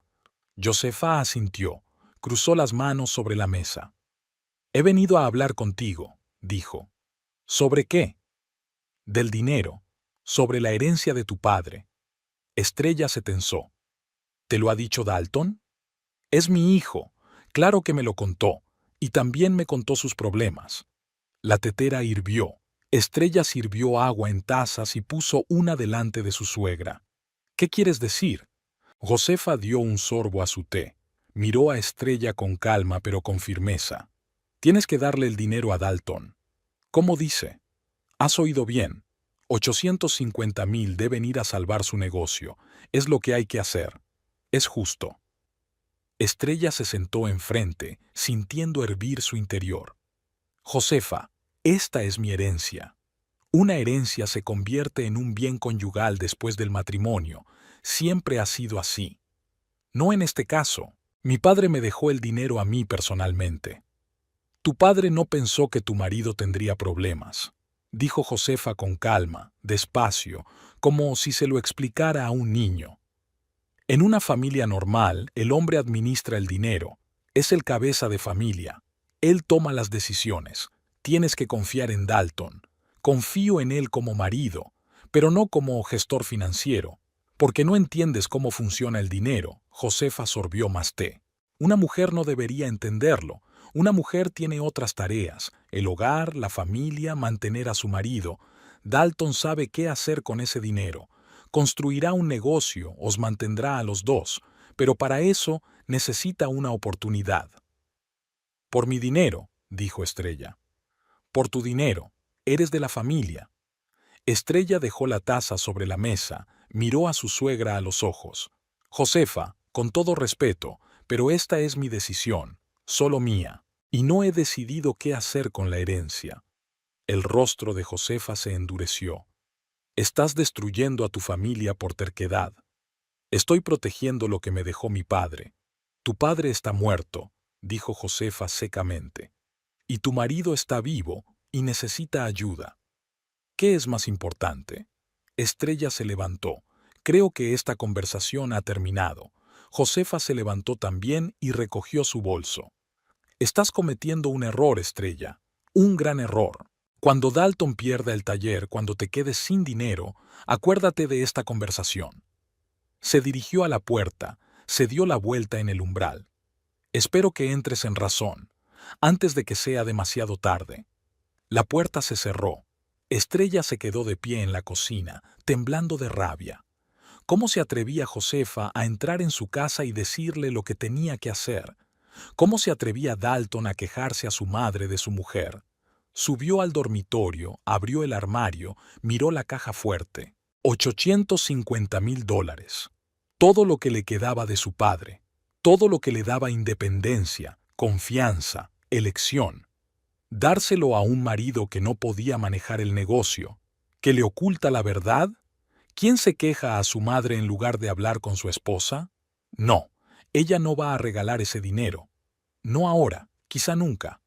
Josefa asintió, cruzó las manos sobre la mesa. «He venido a hablar contigo», dijo. «¿Sobre qué?» «Del dinero, sobre la herencia de tu padre». Estrella se tensó. «¿Te lo ha dicho Dalton?» «Es mi hijo, claro que me lo contó, y también me contó sus problemas». La tetera hirvió. Estrella sirvió agua en tazas y puso una delante de su suegra. «¿Qué quieres decir?» Josefa dio un sorbo a su té. Miró a Estrella con calma pero con firmeza. «Tienes que darle el dinero a Dalton». «¿Cómo dice?» «Has oído bien. 850.000 deben ir a salvar su negocio. Es lo que hay que hacer. Es justo». Estrella se sentó enfrente, sintiendo hervir su interior. «Josefa, esta es mi herencia». Una herencia se convierte en un bien conyugal después del matrimonio. Siempre ha sido así. No en este caso. Mi padre me dejó el dinero a mí personalmente. Tu padre no pensó que tu marido tendría problemas, dijo Josefa con calma, despacio, como si se lo explicara a un niño. En una familia normal, el hombre administra el dinero. Es el cabeza de familia. Él toma las decisiones. Tienes que confiar en Dalton. Confío en él como marido, pero no como gestor financiero. Porque no entiendes cómo funciona el dinero. Josefa sorbió más té. Una mujer no debería entenderlo. Una mujer tiene otras tareas: el hogar, la familia, mantener a su marido. Dalton sabe qué hacer con ese dinero. Construirá un negocio, os mantendrá a los dos, pero para eso necesita una oportunidad. «Por mi dinero», dijo Estrella. «Por tu dinero. Eres de la familia». Estrella dejó la taza sobre la mesa, miró a su suegra a los ojos. «Josefa, con todo respeto, pero esta es mi decisión, solo mía, y no he decidido qué hacer con la herencia». El rostro de Josefa se endureció. «Estás destruyendo a tu familia por terquedad. Estoy protegiendo lo que me dejó mi padre». «Tu padre está muerto», dijo Josefa secamente. «Y tu marido está vivo y necesita ayuda. ¿Qué es más importante?» Estrella se levantó. «Creo que esta conversación ha terminado». Josefa se levantó también y recogió su bolso. «Estás cometiendo un error, Estrella. Un gran error. Cuando Dalton pierda el taller, cuando te quedes sin dinero, acuérdate de esta conversación». Se dirigió a la puerta, se dio la vuelta en el umbral. «Espero que entres en razón, antes de que sea demasiado tarde». La puerta se cerró. Estrella se quedó de pie en la cocina, temblando de rabia. ¿Cómo se atrevía Josefa a entrar en su casa y decirle lo que tenía que hacer? ¿Cómo se atrevía Dalton a quejarse a su madre de su mujer? Subió al dormitorio, abrió el armario, miró la caja fuerte. $850.000. Todo lo que le quedaba de su padre. Todo lo que le daba independencia, confianza, elección. ¿Dárselo a un marido que no podía manejar el negocio, que le oculta la verdad? ¿Quién se queja a su madre en lugar de hablar con su esposa? No, ella no va a regalar ese dinero. No ahora, Quizá nunca.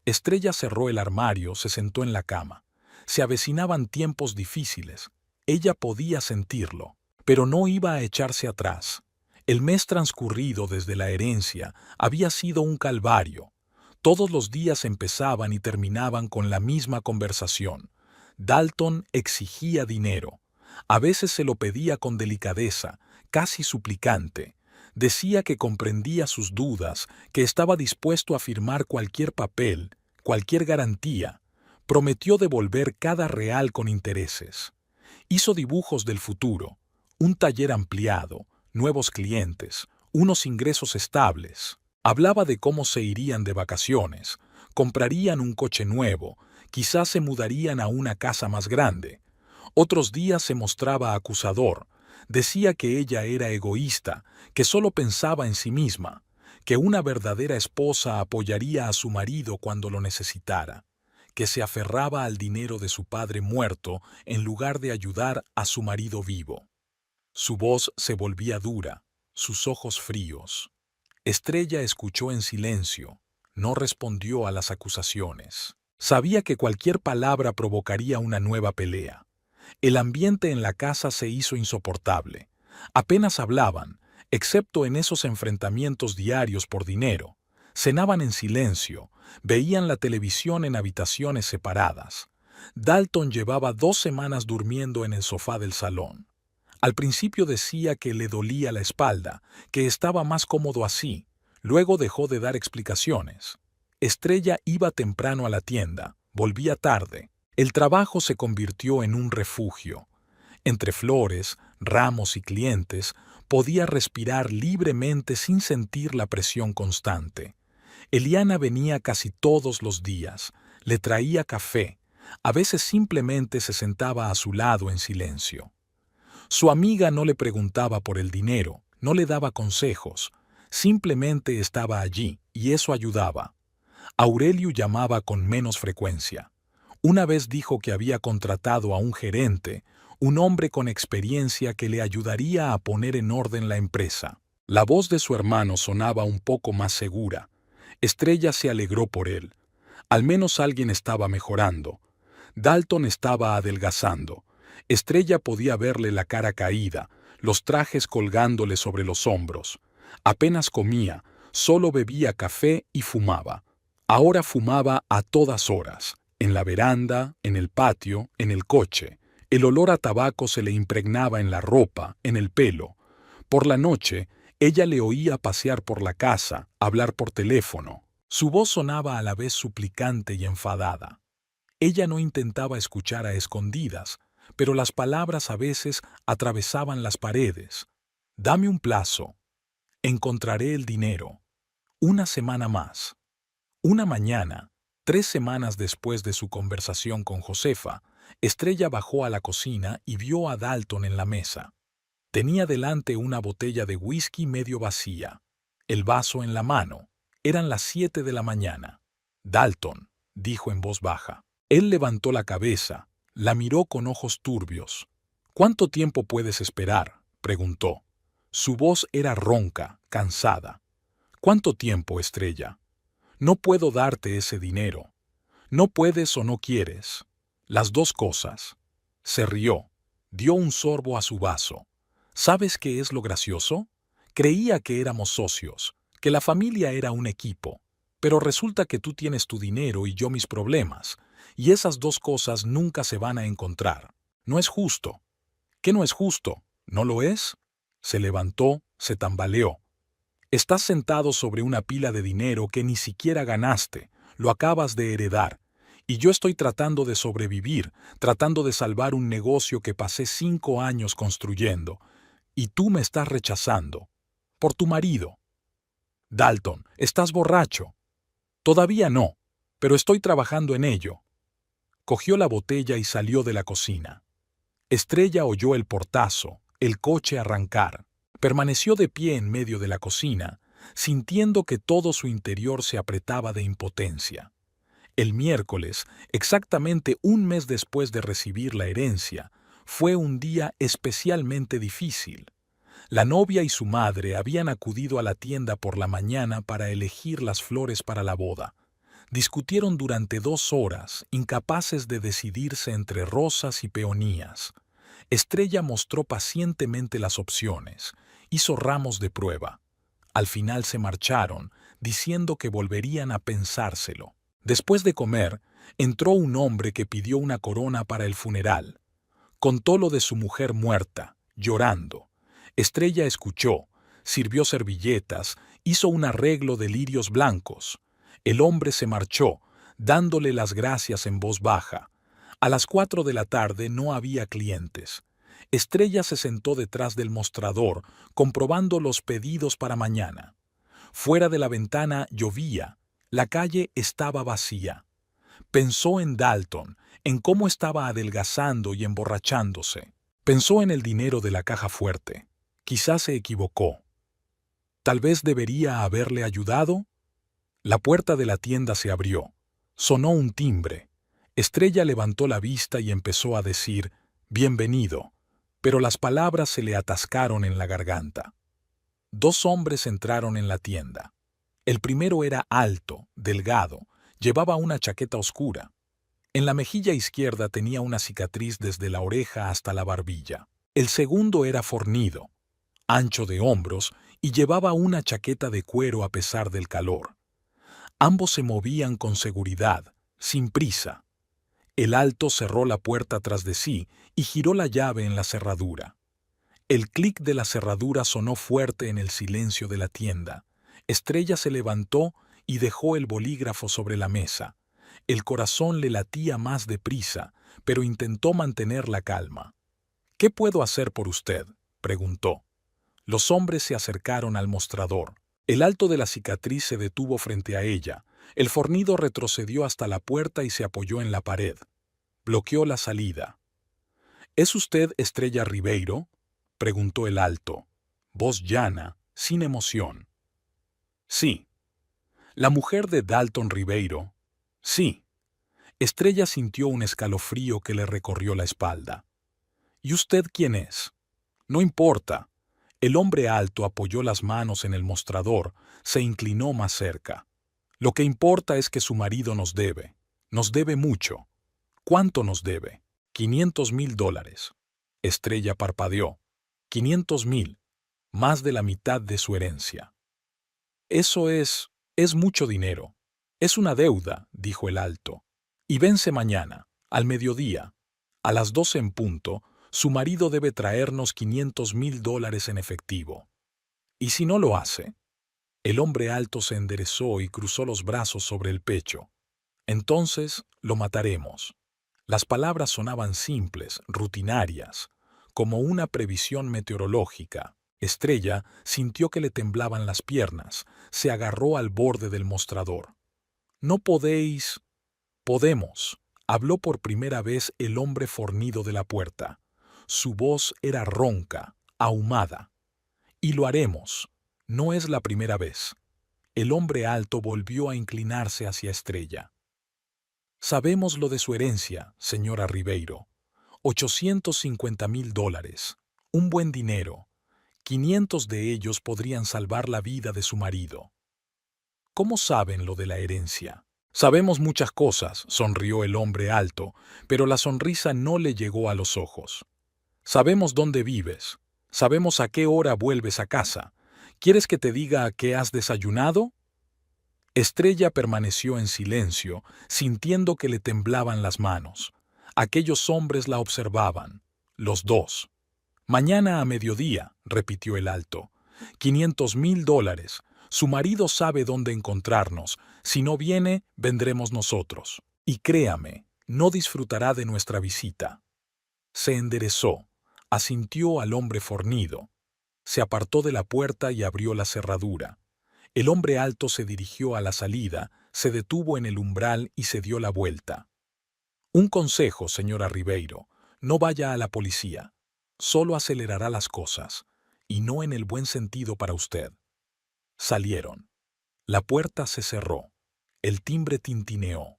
Estrella cerró el armario, se sentó en la cama. Se avecinaban tiempos difíciles. Ella podía sentirlo, pero no iba a echarse atrás. El mes transcurrido desde la herencia había sido un calvario. Todos los días empezaban y terminaban con la misma conversación. Dalton exigía dinero. A veces se lo pedía con delicadeza, casi suplicante. Decía que comprendía sus dudas, que estaba dispuesto a firmar cualquier papel, cualquier garantía. Prometió devolver cada real con intereses. Hizo dibujos del futuro, un taller ampliado, nuevos clientes, unos ingresos estables. Hablaba de cómo se irían de vacaciones, comprarían un coche nuevo, quizás se mudarían a una casa más grande. Otros días se mostraba acusador. Decía que ella era egoísta, que solo pensaba en sí misma, que una verdadera esposa apoyaría a su marido cuando lo necesitara, que se aferraba al dinero de su padre muerto en lugar de ayudar a su marido vivo. Su voz se volvía dura, sus ojos fríos. Estrella escuchó en silencio, no respondió a las acusaciones. Sabía que cualquier palabra provocaría una nueva pelea. El ambiente en la casa se hizo insoportable. Apenas hablaban, excepto en esos enfrentamientos diarios por dinero. Cenaban en silencio, veían la televisión en habitaciones separadas. Dalton llevaba 2 semanas durmiendo en el sofá del salón. Al principio decía que le dolía la espalda, que estaba más cómodo así. Luego dejó de dar explicaciones. Estrella iba temprano a la tienda, volvía tarde. El trabajo se convirtió en un refugio. Entre flores, ramos y clientes, podía respirar libremente sin sentir la presión constante. Eliana venía casi todos los días, le traía café, a veces simplemente se sentaba a su lado en silencio. Su amiga no le preguntaba por el dinero, no le daba consejos, simplemente estaba allí, y eso ayudaba. Aurelio llamaba con menos frecuencia. Una vez dijo que había contratado a un gerente, un hombre con experiencia que le ayudaría a poner en orden la empresa. La voz de su hermano sonaba un poco más segura. Estrella se alegró por él. Al menos alguien estaba mejorando. Dalton estaba adelgazando. Estrella podía verle la cara caída, los trajes colgándole sobre los hombros. Apenas comía, solo bebía café y fumaba. Ahora fumaba a todas horas, en la veranda, en el patio, en el coche. El olor a tabaco se le impregnaba en la ropa, en el pelo. Por la noche, ella le oía pasear por la casa, hablar por teléfono. Su voz sonaba a la vez suplicante y enfadada. Ella no intentaba escuchar a escondidas, pero las palabras a veces atravesaban las paredes. Dame un plazo. Encontraré el dinero. Una semana más. Una mañana, 3 semanas después de su conversación con Josefa, Estrella bajó a la cocina y vio a Dalton en la mesa. Tenía delante una botella de whisky medio vacía, el vaso en la mano. Eran las 7 de la mañana. Dalton, dijo en voz baja. Él levantó la cabeza, la miró con ojos turbios. ¿Cuánto tiempo puedes esperar?, preguntó. Su voz era ronca, cansada. ¿Cuánto tiempo, Estrella? No puedo darte ese dinero. No puedes o no quieres. Las dos cosas. Se rió. Dio un sorbo a su vaso. ¿Sabes qué es lo gracioso? Creía que éramos socios, que la familia era un equipo. Pero resulta que tú tienes tu dinero y yo mis problemas, y esas dos cosas nunca se van a encontrar. No es justo. ¿Qué no es justo? ¿No lo es? Se levantó, se tambaleó. Estás sentado sobre una pila de dinero que ni siquiera ganaste, lo acabas de heredar, y yo estoy tratando de sobrevivir, tratando de salvar un negocio que pasé 5 años construyendo, y tú me estás rechazando. Por tu marido. Dalton, estás borracho. Todavía no, pero estoy trabajando en ello. Cogió la botella y salió de la cocina. Estrella oyó el portazo, el coche arrancar. Permaneció de pie en medio de la cocina, sintiendo que todo su interior se apretaba de impotencia. El miércoles, exactamente un mes después de recibir la herencia, fue un día especialmente difícil. La novia y su madre habían acudido a la tienda por la mañana para elegir las flores para la boda. Discutieron durante 2 horas, incapaces de decidirse entre rosas y peonías. Estrella mostró pacientemente las opciones, hizo ramos de prueba. Al final se marcharon, diciendo que volverían a pensárselo. Después de comer, entró un hombre que pidió una corona para el funeral. Contó lo de su mujer muerta, llorando. Estrella escuchó, sirvió servilletas, hizo un arreglo de lirios blancos. El hombre se marchó, dándole las gracias en voz baja. A las 4 de la tarde no había clientes. Estrella se sentó detrás del mostrador, comprobando los pedidos para mañana. Fuera de la ventana llovía, la calle estaba vacía. Pensó en Dalton, en cómo estaba adelgazando y emborrachándose. Pensó en el dinero de la caja fuerte. Quizás se equivocó. Tal vez debería haberle ayudado. La puerta de la tienda se abrió. Sonó un timbre. Estrella levantó la vista y empezó a decir, «Bienvenido», pero las palabras se le atascaron en la garganta. 2 hombres entraron en la tienda. El primero era alto, delgado, llevaba una chaqueta oscura. En la mejilla izquierda tenía una cicatriz desde la oreja hasta la barbilla. El segundo era fornido, ancho de hombros y llevaba una chaqueta de cuero a pesar del calor. Ambos se movían con seguridad, sin prisa. El alto cerró la puerta tras de sí y giró la llave en la cerradura. El clic de la cerradura sonó fuerte en el silencio de la tienda. Estrella se levantó y dejó el bolígrafo sobre la mesa. El corazón le latía más deprisa, pero intentó mantener la calma. «¿Qué puedo hacer por usted?», preguntó. Los hombres se acercaron al mostrador. El alto de la cicatriz se detuvo frente a ella. El fornido retrocedió hasta la puerta y se apoyó en la pared. Bloqueó la salida. «¿Es usted Estrella Ribeiro?», preguntó el alto. Voz llana, sin emoción. «Sí». «¿La mujer de Dalton Ribeiro?». «Sí». Estrella sintió un escalofrío que le recorrió la espalda. «¿Y usted quién es?». «No importa». El hombre alto apoyó las manos en el mostrador, se inclinó más cerca. «Lo que importa es que su marido nos debe. Nos debe mucho». «¿Cuánto nos debe?». $500,000. Estrella parpadeó. 500,000, más de la mitad de su herencia. «Eso es mucho dinero». «Es una deuda», dijo el alto. «Y vence mañana, al mediodía. A las 12 en punto, su marido debe traernos $500,000 en efectivo». «¿Y si no lo hace?». El hombre alto se enderezó y cruzó los brazos sobre el pecho. «Entonces lo mataremos». Las palabras sonaban simples, rutinarias, como una previsión meteorológica. Estrella sintió que le temblaban las piernas, se agarró al borde del mostrador. «No podéis». «Podemos», habló por primera vez el hombre fornido de la puerta. Su voz era ronca, ahumada. «Y lo haremos. No es la primera vez». El hombre alto volvió a inclinarse hacia Estrella. «Sabemos lo de su herencia, señora Ribeiro. $850,000. Un buen dinero. 500 de ellos podrían salvar la vida de su marido». «¿Cómo saben lo de la herencia?». «Sabemos muchas cosas», sonrió el hombre alto, pero la sonrisa no le llegó a los ojos. «Sabemos dónde vives. Sabemos a qué hora vuelves a casa. ¿Quieres que te diga a qué has desayunado?». Estrella permaneció en silencio, sintiendo que le temblaban las manos. Aquellos hombres la observaban, los dos. «Mañana a mediodía», repitió el alto. $500,000. Su marido sabe dónde encontrarnos. Si no viene, vendremos nosotros. Y créame, no disfrutará de nuestra visita». Se enderezó, asintió al hombre fornido. Se apartó de la puerta y abrió la cerradura. El hombre alto se dirigió a la salida, se detuvo en el umbral y se dio la vuelta. «Un consejo, señora Ribeiro, no vaya a la policía. Solo acelerará las cosas, y no en el buen sentido para usted». Salieron. La puerta se cerró. El timbre tintineó.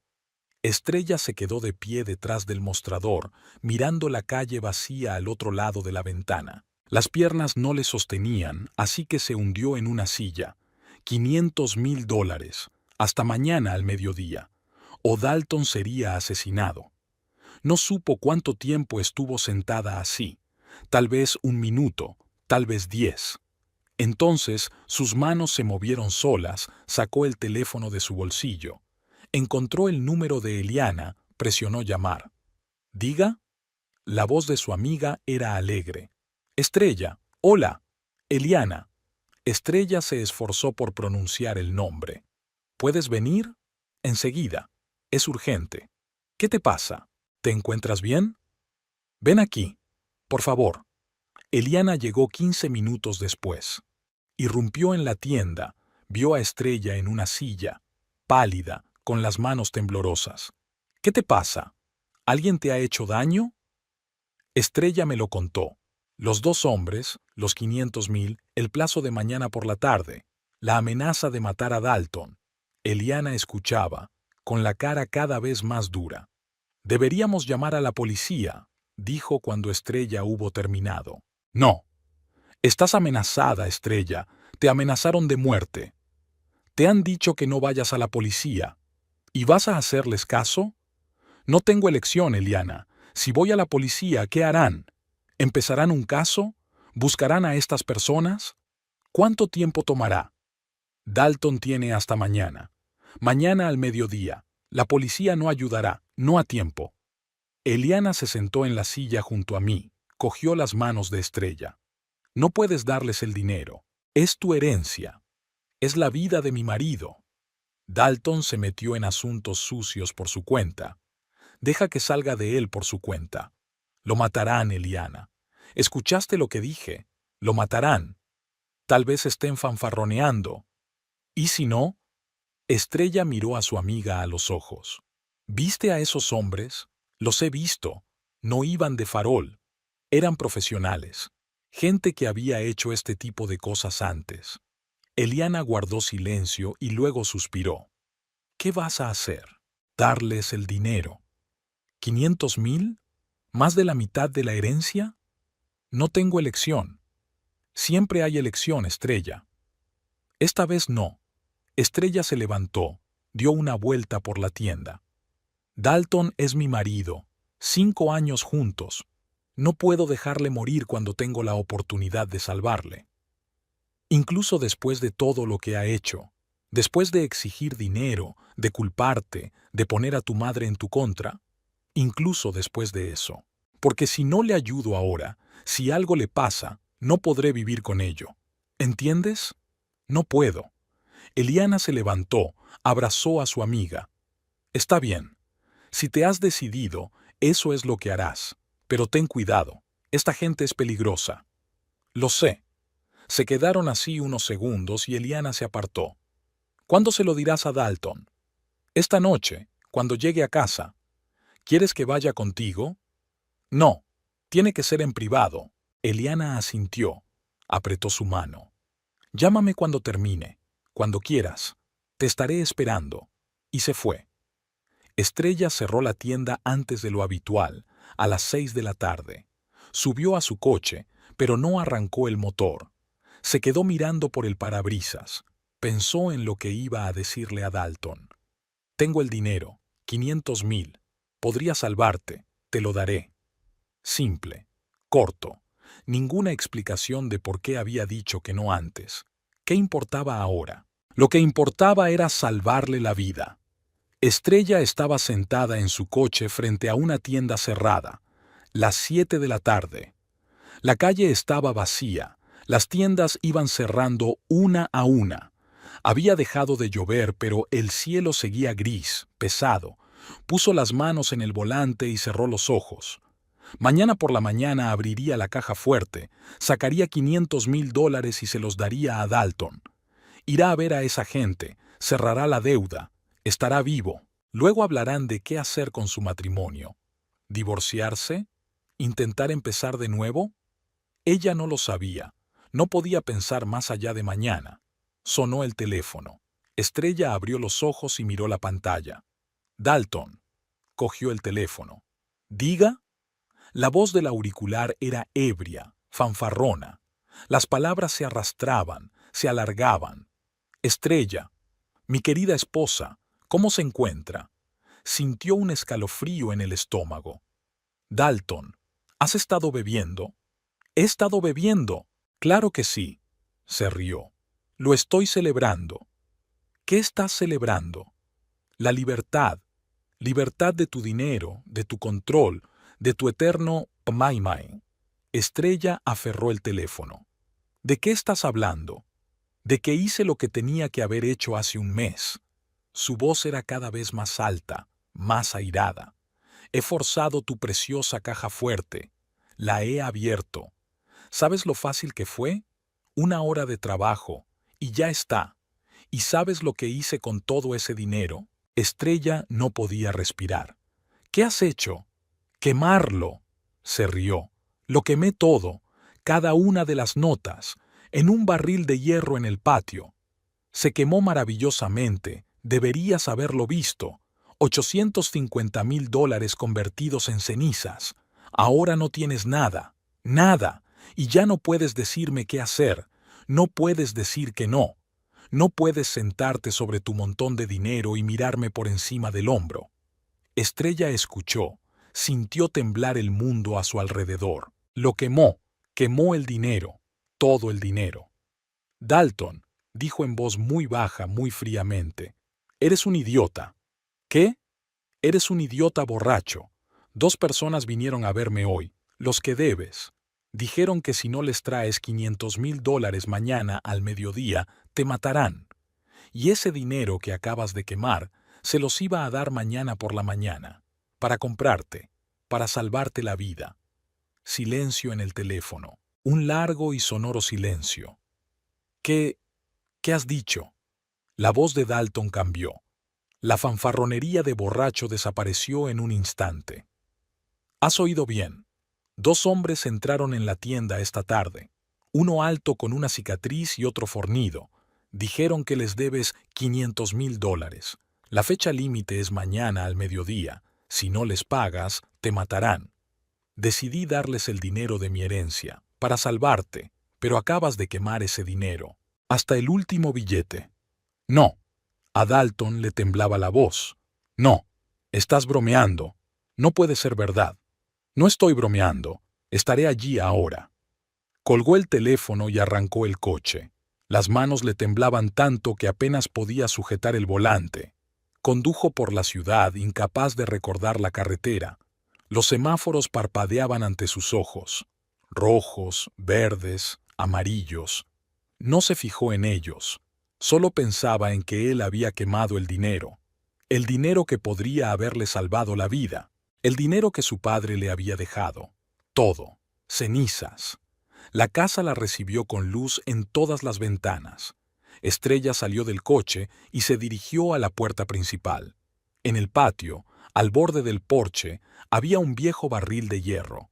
Estrella se quedó de pie detrás del mostrador, mirando la calle vacía al otro lado de la ventana. Las piernas no le sostenían, así que se hundió en una silla. $500,000. Hasta mañana al mediodía. O Dalton sería asesinado. No supo cuánto tiempo estuvo sentada así. Tal vez 1 minuto, tal vez 10. Entonces sus manos se movieron solas, sacó el teléfono de su bolsillo. Encontró el número de Eliana, presionó llamar. ¿Diga? La voz de su amiga era alegre. Estrella, hola. Eliana. Estrella se esforzó por pronunciar el nombre. ¿Puedes venir? Enseguida. Es urgente. ¿Qué te pasa? ¿Te encuentras bien? Ven aquí. Por favor. Eliana llegó 15 minutos después. Irrumpió en la tienda, vio a Estrella en una silla, pálida, con las manos temblorosas. ¿Qué te pasa? ¿Alguien te ha hecho daño? Estrella me lo contó. Los 2 hombres, los 500,000, el plazo de mañana por la tarde, la amenaza de matar a Dalton. Eliana escuchaba, con la cara cada vez más dura. Deberíamos llamar a la policía, dijo cuando Estrella hubo terminado. No. Estás amenazada, Estrella. Te amenazaron de muerte. Te han dicho que no vayas a la policía. ¿Y vas a hacerles caso? No tengo elección, Eliana. Si voy a la policía, ¿qué harán? ¿Empezarán un caso? ¿Buscarán a estas personas? ¿Cuánto tiempo tomará? Dalton tiene hasta mañana. Mañana al mediodía. La policía no ayudará, no a tiempo. Eliana se sentó en la silla junto a mí, cogió las manos de Estrella. No puedes darles el dinero. Es tu herencia. Es la vida de mi marido. Dalton se metió en asuntos sucios por su cuenta. Deja que salga de él por su cuenta. Lo matarán, Eliana. ¿Escuchaste lo que dije? Lo matarán. Tal vez estén fanfarroneando. ¿Y si no? Estrella miró a su amiga a los ojos. ¿Viste a esos hombres? Los he visto. No iban de farol. Eran profesionales. Gente que había hecho este tipo de cosas antes. Eliana guardó silencio y luego suspiró. ¿Qué vas a hacer? Darles el dinero. ¿500,000? ¿Más de la mitad de la herencia? No tengo elección. Siempre hay elección, Estrella. Esta vez no. Estrella se levantó, dio una vuelta por la tienda. Dalton es mi marido. 5 años juntos. No puedo dejarle morir cuando tengo la oportunidad de salvarle. Incluso después de todo lo que ha hecho, después de exigir dinero, de culparte, de poner a tu madre en tu contra, incluso después de eso. Porque si no le ayudo ahora, si algo le pasa, no podré vivir con ello. ¿Entiendes? No puedo. Eliana se levantó, abrazó a su amiga. Está bien. Si te has decidido, eso es lo que harás. Pero ten cuidado. Esta gente es peligrosa. Lo sé. Se quedaron así unos segundos y Eliana se apartó. ¿Cuándo se lo dirás a Dalton? Esta noche, cuando llegue a casa. ¿Quieres que vaya contigo? No. Tiene que ser en privado. Eliana asintió. Apretó su mano. Llámame cuando termine. Cuando quieras. Te estaré esperando. Y se fue. Estrella cerró la tienda antes de lo habitual, a las 6 de la tarde. Subió a su coche, pero no arrancó el motor. Se quedó mirando por el parabrisas. Pensó en lo que iba a decirle a Dalton. Tengo el dinero, 500,000. Podría salvarte, te lo daré. Simple, corto. Ninguna explicación de por qué había dicho que no antes. ¿Qué importaba ahora? Lo que importaba era salvarle la vida. Estrella estaba sentada en su coche frente a una tienda cerrada. Las 7 de la tarde. La calle estaba vacía. Las tiendas iban cerrando una a una. Había dejado de llover, pero el cielo seguía gris, pesado. Puso las manos en el volante y cerró los ojos. Mañana por la mañana abriría la caja fuerte, sacaría $500,000 y se los daría a Dalton. Irá a ver a esa gente, cerrará la deuda, estará vivo. Luego hablarán de qué hacer con su matrimonio. ¿Divorciarse? ¿Intentar empezar de nuevo? Ella no lo sabía. No podía pensar más allá de mañana. Sonó el teléfono. Estrella abrió los ojos y miró la pantalla. Dalton. Cogió el teléfono. ¿Diga? La voz del auricular era ebria, fanfarrona. Las palabras se arrastraban, se alargaban. Estrella, mi querida esposa, ¿cómo se encuentra? Sintió un escalofrío en el estómago. Dalton, ¿has estado bebiendo? He estado bebiendo. Claro que sí, se rió. Lo estoy celebrando. ¿Qué estás celebrando? La libertad. Libertad de tu dinero, de tu control, de tu eterno mai. Estrella aferró el teléfono. ¿De qué estás hablando? De que hice lo que tenía que haber hecho hace un mes. Su voz era cada vez más alta, más airada. He forzado tu preciosa caja fuerte. La he abierto. ¿Sabes lo fácil que fue? 1 hora de trabajo, y ya está. ¿Y sabes lo que hice con todo ese dinero? Estrella no podía respirar. ¿Qué has hecho? Quemarlo. Se rió. Lo quemé todo, cada una de las notas, en un barril de hierro en el patio. Se quemó maravillosamente, deberías haberlo visto. $850,000 convertidos en cenizas. Ahora no tienes nada, nada, y ya no puedes decirme qué hacer. No puedes decir que no. No puedes sentarte sobre tu montón de dinero y mirarme por encima del hombro. Estrella escuchó, sintió temblar el mundo a su alrededor. Lo quemó, quemó el dinero, todo el dinero. Dalton, dijo en voz muy baja, muy fríamente, eres un idiota. ¿Qué? Eres un idiota borracho. 2 personas vinieron a verme hoy, los que debes. Dijeron que si no les traes $500,000 mañana al mediodía, te matarán. Y ese dinero que acabas de quemar, se los iba a dar mañana por la mañana, para comprarte, para salvarte la vida. Silencio en el teléfono, un largo y sonoro silencio. ¿Qué has dicho? La voz de Dalton cambió. La fanfarronería de borracho desapareció en un instante. Has oído bien. 2 hombres entraron en la tienda esta tarde, uno alto con una cicatriz y otro fornido. Dijeron que les debes $500,000. La fecha límite es mañana al mediodía. Si no les pagas, te matarán. Decidí darles el dinero de mi herencia, para salvarte, pero acabas de quemar ese dinero. Hasta el último billete. No. A Dalton le temblaba la voz. No. Estás bromeando. No puede ser verdad. No estoy bromeando. Estaré allí ahora. Colgó el teléfono y arrancó el coche. Las manos le temblaban tanto que apenas podía sujetar el volante. Condujo por la ciudad, incapaz de recordar la carretera. Los semáforos parpadeaban ante sus ojos. Rojos, verdes, amarillos. No se fijó en ellos. Solo pensaba en que él había quemado el dinero. El dinero que podría haberle salvado la vida. El dinero que su padre le había dejado. Todo. Cenizas. La casa la recibió con luz en todas las ventanas. Estrella salió del coche y se dirigió a la puerta principal. En el patio, al borde del porche, había un viejo barril de hierro.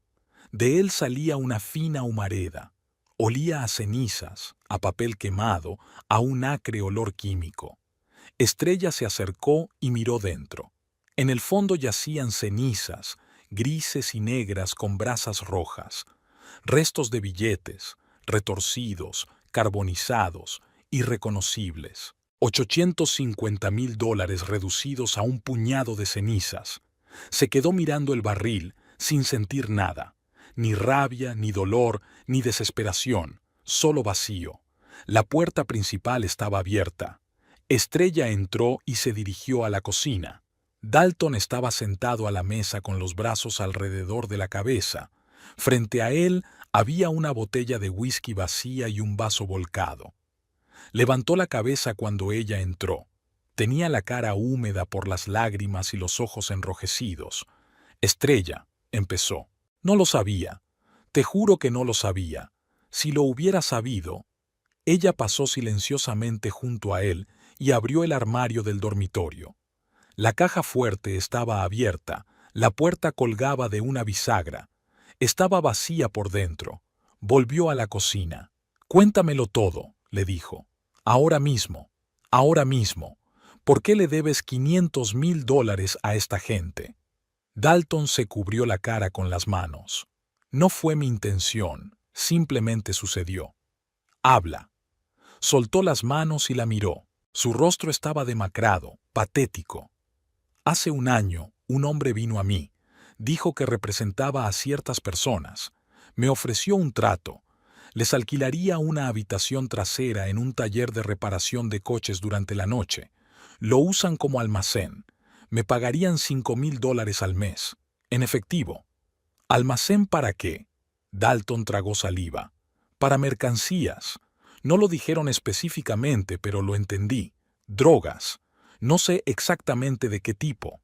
De él salía una fina humareda. Olía a cenizas, a papel quemado, a un acre olor químico. Estrella se acercó y miró dentro. En el fondo yacían cenizas, grises y negras con brasas rojas. Restos de billetes, retorcidos, carbonizados, irreconocibles. $850,000 reducidos a un puñado de cenizas. Se quedó mirando el barril sin sentir nada. Ni rabia, ni dolor, ni desesperación, solo vacío. La puerta principal estaba abierta. Estrella entró y se dirigió a la cocina. Dalton estaba sentado a la mesa con los brazos alrededor de la cabeza. Frente a él había una botella de whisky vacía y un vaso volcado. Levantó la cabeza cuando ella entró. Tenía la cara húmeda por las lágrimas y los ojos enrojecidos. Estrella, empezó. No lo sabía. Te juro que no lo sabía. Si lo hubiera sabido. Ella pasó silenciosamente junto a él y abrió el armario del dormitorio. La caja fuerte estaba abierta, la puerta colgaba de una bisagra. Estaba vacía por dentro. Volvió a la cocina. Cuéntamelo todo, le dijo. Ahora mismo, ahora mismo. ¿Por qué le debes $500,000 a esta gente? Dalton se cubrió la cara con las manos. No fue mi intención, Simplemente sucedió. Habla. Soltó las manos y la miró. Su rostro estaba demacrado, patético. Hace un año, un hombre vino a mí. Dijo que representaba a ciertas personas. Me ofreció un trato. Les alquilaría una habitación trasera en un taller de reparación de coches durante la noche. Lo usan como almacén. Me pagarían $5,000 al mes. En efectivo. ¿Almacén para qué? Dalton tragó saliva. Para mercancías. No lo dijeron específicamente, pero lo entendí. Drogas. No sé exactamente de qué tipo.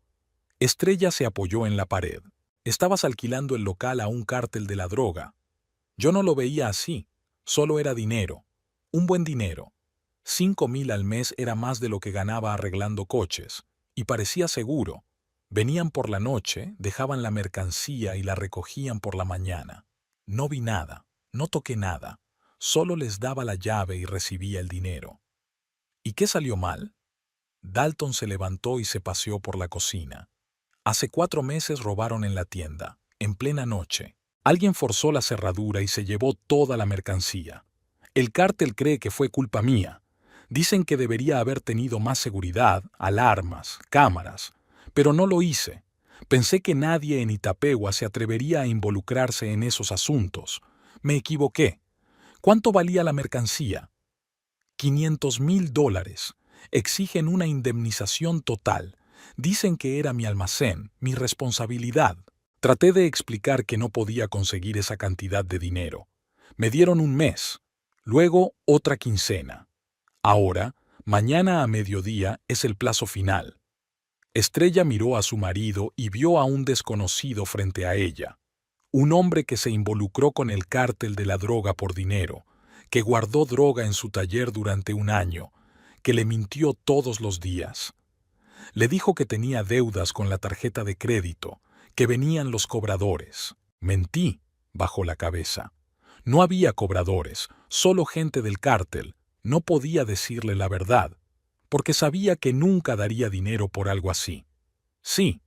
Estrella se apoyó en la pared. Estabas alquilando el local a un cártel de la droga. Yo no lo veía así. Solo era dinero. Un buen dinero. 5,000 al mes era más de lo que ganaba arreglando coches. Y parecía seguro. Venían por la noche, dejaban la mercancía y la recogían por la mañana. No vi nada. No toqué nada. Solo les daba la llave y recibía el dinero. ¿Y qué salió mal? Dalton se levantó y se paseó por la cocina. Hace 4 meses robaron en la tienda, en plena noche. Alguien forzó la cerradura y se llevó toda la mercancía. El cártel cree que fue culpa mía. Dicen que debería haber tenido más seguridad, alarmas, cámaras, pero no lo hice. Pensé que nadie en Itapegua se atrevería a involucrarse en esos asuntos. Me equivoqué. ¿Cuánto valía la mercancía? $500,000. Exigen una indemnización total. Dicen que era mi almacén, mi responsabilidad. Traté de explicar que no podía conseguir esa cantidad de dinero. Me dieron un mes, luego otra quincena. Ahora, mañana a mediodía es el plazo final. Estrella miró a su marido y vio a un desconocido frente a ella. Un hombre que se involucró con el cártel de la droga por dinero, que guardó droga en su taller durante un año, que le mintió todos los días. Le dijo que tenía deudas con la tarjeta de crédito, que venían los cobradores. Mentí, bajó la cabeza. No había cobradores, solo gente del cártel. No podía decirle la verdad, porque sabía que nunca daría dinero por algo así. Sí.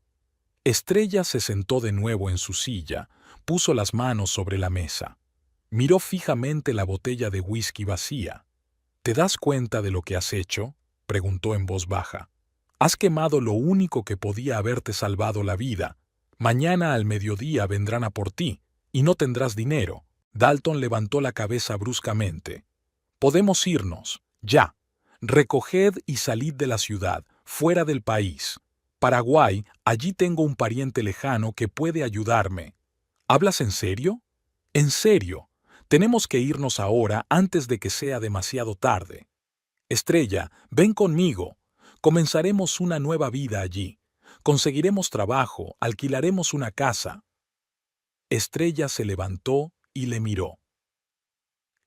Estrella se sentó de nuevo en su silla, puso las manos sobre la mesa. Miró fijamente la botella de whisky vacía. ¿Te das cuenta de lo que has hecho?, preguntó en voz baja. Has quemado lo único que podía haberte salvado la vida. Mañana al mediodía vendrán a por ti, y no tendrás dinero. Dalton levantó la cabeza bruscamente. Podemos irnos, ya. Recoged y salid de la ciudad, fuera del país. Paraguay, allí tengo un pariente lejano que puede ayudarme. ¿Hablas en serio? En serio. Tenemos que irnos ahora antes de que sea demasiado tarde. Estrella, ven conmigo. Comenzaremos una nueva vida allí. Conseguiremos trabajo, alquilaremos una casa. Estrella se levantó y le miró.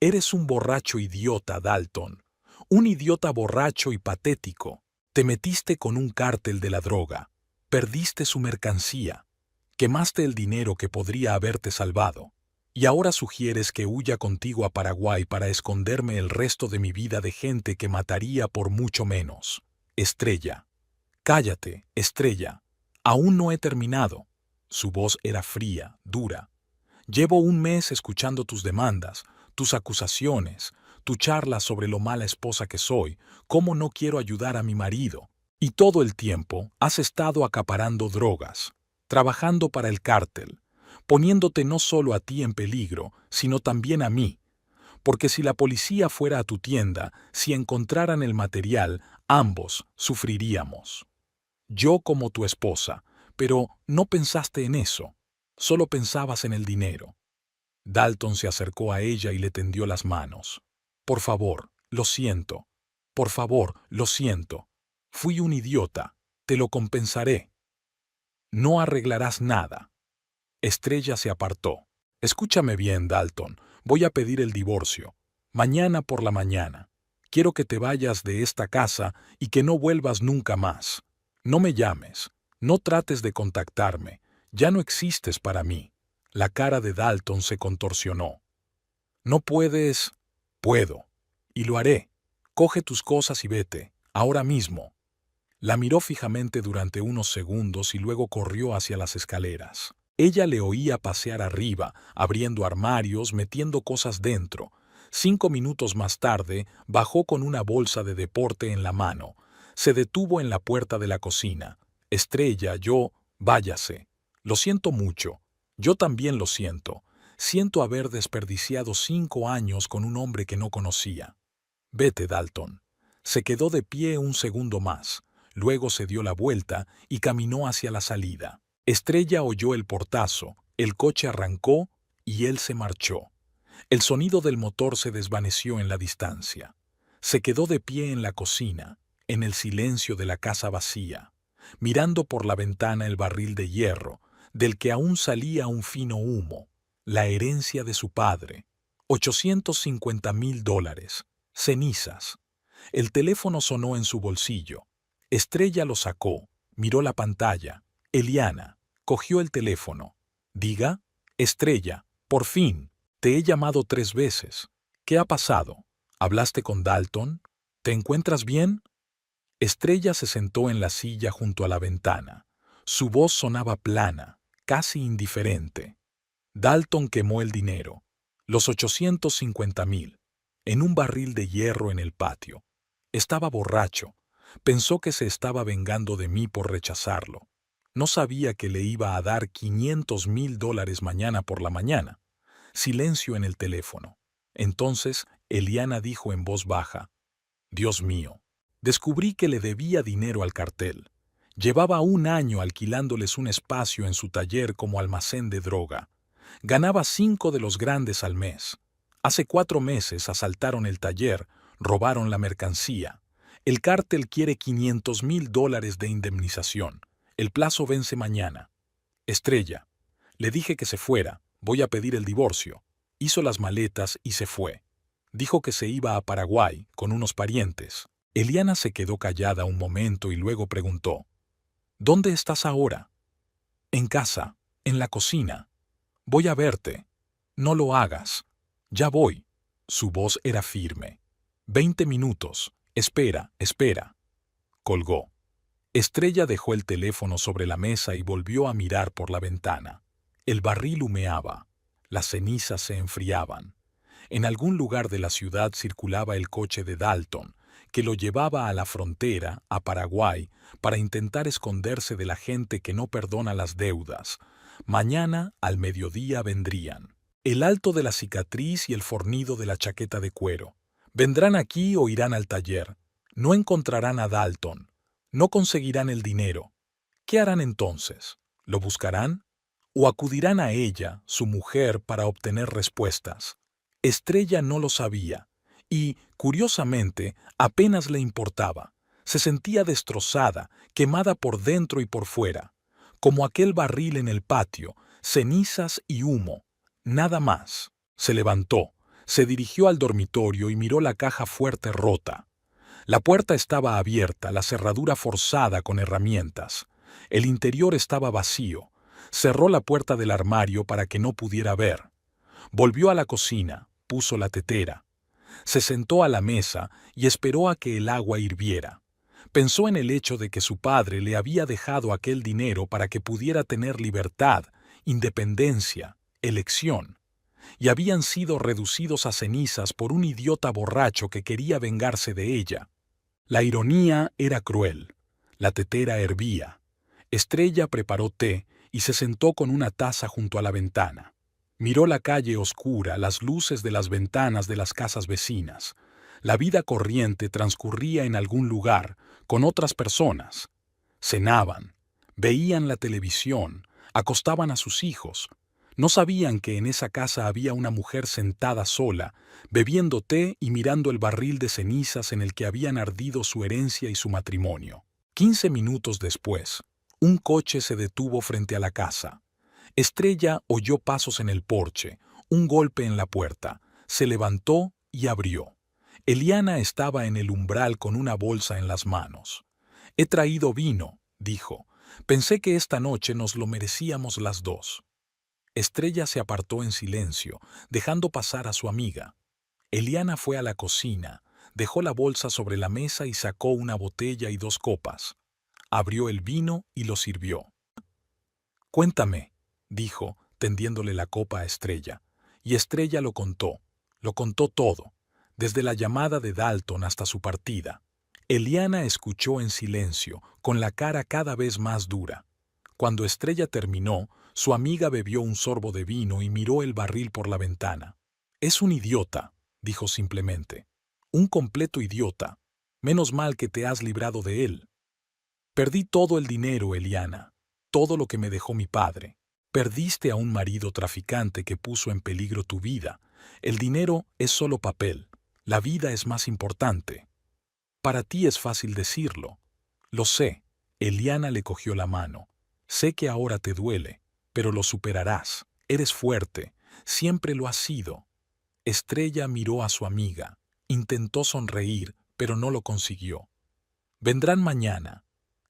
Eres un borracho idiota, Dalton. Un idiota borracho y patético. Te metiste con un cártel de la droga. Perdiste su mercancía. Quemaste el dinero que podría haberte salvado. Y ahora sugieres que huya contigo a Paraguay para esconderme el resto de mi vida de gente que mataría por mucho menos. Estrella. Cállate, Estrella. Aún no he terminado. Su voz era fría, dura. Llevo un mes escuchando tus demandas, tus acusaciones, tu charla sobre lo mala esposa que soy, cómo no quiero ayudar a mi marido. Y todo el tiempo has estado acaparando drogas, trabajando para el cártel, poniéndote no solo a ti en peligro, sino también a mí. Porque si la policía fuera a tu tienda, si encontraran el material, ambos sufriríamos. Yo como tu esposa, pero no pensaste en eso, solo pensabas en el dinero. Dalton se acercó a ella y le tendió las manos. Por favor, lo siento. Por favor, lo siento. Fui un idiota. Te lo compensaré. No arreglarás nada. Estrella se apartó. Escúchame bien, Dalton. Voy a pedir el divorcio. Mañana por la mañana. Quiero que te vayas de esta casa y que no vuelvas nunca más. No me llames. No trates de contactarme. Ya no existes para mí. La cara de Dalton se contorsionó. No puedes. Puedo. Y lo haré. Coge tus cosas y vete. Ahora mismo. La miró fijamente durante unos segundos y luego corrió hacia las escaleras. Ella le oía pasear arriba, abriendo armarios, metiendo cosas dentro. 5 minutos más tarde, bajó con una bolsa de deporte en la mano. Se detuvo en la puerta de la cocina. Estrella, váyase. Lo siento mucho. Yo también lo siento. Siento haber desperdiciado 5 años con un hombre que no conocía. Vete, Dalton. Se quedó de pie un segundo más. Luego se dio la vuelta y caminó hacia la salida. Estrella oyó el portazo, el coche arrancó y él se marchó. El sonido del motor se desvaneció en la distancia. Se quedó de pie en la cocina, en el silencio de la casa vacía, mirando por la ventana el barril de hierro, del que aún salía un fino humo, la herencia de su padre. $850,000, cenizas. El teléfono sonó en su bolsillo. Estrella lo sacó, miró la pantalla. Eliana cogió el teléfono. Diga, Estrella, por fin. Te he llamado 3 veces. ¿Qué ha pasado? ¿Hablaste con Dalton? ¿Te encuentras bien? Estrella se sentó en la silla junto a la ventana. Su voz sonaba plana, casi indiferente. Dalton quemó el dinero, los 850,000, en un barril de hierro en el patio. Estaba borracho. Pensó que se estaba vengando de mí por rechazarlo. No sabía que le iba a dar $500,000 mañana por la mañana. Silencio en el teléfono. Entonces, Eliana dijo en voz baja: Dios mío, descubrí que le debía dinero al cartel. Llevaba 1 año alquilándoles un espacio en su taller como almacén de droga. Ganaba 5 de los grandes al mes. Hace 4 meses asaltaron el taller, robaron la mercancía. El cártel quiere $500,000 de indemnización. El plazo vence mañana. Estrella, le dije que se fuera. Voy a pedir el divorcio. Hizo las maletas y se fue. Dijo que se iba a Paraguay con unos parientes. Eliana se quedó callada un momento y luego preguntó: ¿Dónde estás ahora? En casa, en la cocina. Voy a verte. No lo hagas. Ya voy. Su voz era firme. 20 minutos. Espera, espera. Colgó. Estrella dejó el teléfono sobre la mesa y volvió a mirar por la ventana. El barril humeaba. Las cenizas se enfriaban. En algún lugar de la ciudad circulaba el coche de Dalton, que lo llevaba a la frontera, a Paraguay, para intentar esconderse de la gente que no perdona las deudas. Mañana, al mediodía, vendrían. El alto de la cicatriz y el fornido de la chaqueta de cuero. Vendrán aquí o irán al taller. No encontrarán a Dalton. No conseguirán el dinero. ¿Qué harán entonces? ¿Lo buscarán? ¿O acudirán a ella, su mujer, para obtener respuestas? Estrella no lo sabía y, curiosamente, apenas le importaba. Se sentía destrozada, quemada por dentro y por fuera, como aquel barril en el patio, cenizas y humo. Nada más. Se levantó, se dirigió al dormitorio y miró la caja fuerte rota. La puerta estaba abierta, la cerradura forzada con herramientas. El interior estaba vacío. Cerró la puerta del armario para que no pudiera ver. Volvió a la cocina, puso la tetera. Se sentó a la mesa y esperó a que el agua hirviera. Pensó en el hecho de que su padre le había dejado aquel dinero para que pudiera tener libertad, independencia, elección, y habían sido reducidos a cenizas por un idiota borracho que quería vengarse de ella. La ironía era cruel. La tetera hervía. Estrella preparó té y se sentó con una taza junto a la ventana. Miró la calle oscura, las luces de las ventanas de las casas vecinas. La vida corriente transcurría en algún lugar, con otras personas. Cenaban, veían la televisión, acostaban a sus hijos. No sabían que en esa casa había una mujer sentada sola, bebiendo té y mirando el barril de cenizas en el que habían ardido su herencia y su matrimonio. 15 minutos después, un coche se detuvo frente a la casa. Estrella oyó pasos en el porche, un golpe en la puerta. Se levantó y abrió. Eliana estaba en el umbral con una bolsa en las manos. «He traído vino», dijo. «Pensé que esta noche nos lo merecíamos las dos». Estrella se apartó en silencio, dejando pasar a su amiga. Eliana fue a la cocina, dejó la bolsa sobre la mesa y sacó una botella y 2 copas. Abrió el vino y lo sirvió. «Cuéntame», dijo, tendiéndole la copa a Estrella. Y Estrella lo contó todo, desde la llamada de Dalton hasta su partida. Eliana escuchó en silencio, con la cara cada vez más dura. Cuando Estrella terminó, su amiga bebió un sorbo de vino y miró el barril por la ventana. «Es un idiota», dijo simplemente. «Un completo idiota. Menos mal que te has librado de él». «Perdí todo el dinero, Eliana, todo lo que me dejó mi padre. Perdiste a un marido traficante que puso en peligro tu vida. El dinero es solo papel. La vida es más importante». «Para ti es fácil decirlo». «Lo sé». Eliana le cogió la mano. «Sé que ahora te duele, pero lo superarás. Eres fuerte. Siempre lo has sido». Estrella miró a su amiga. Intentó sonreír, pero no lo consiguió. «Vendrán mañana.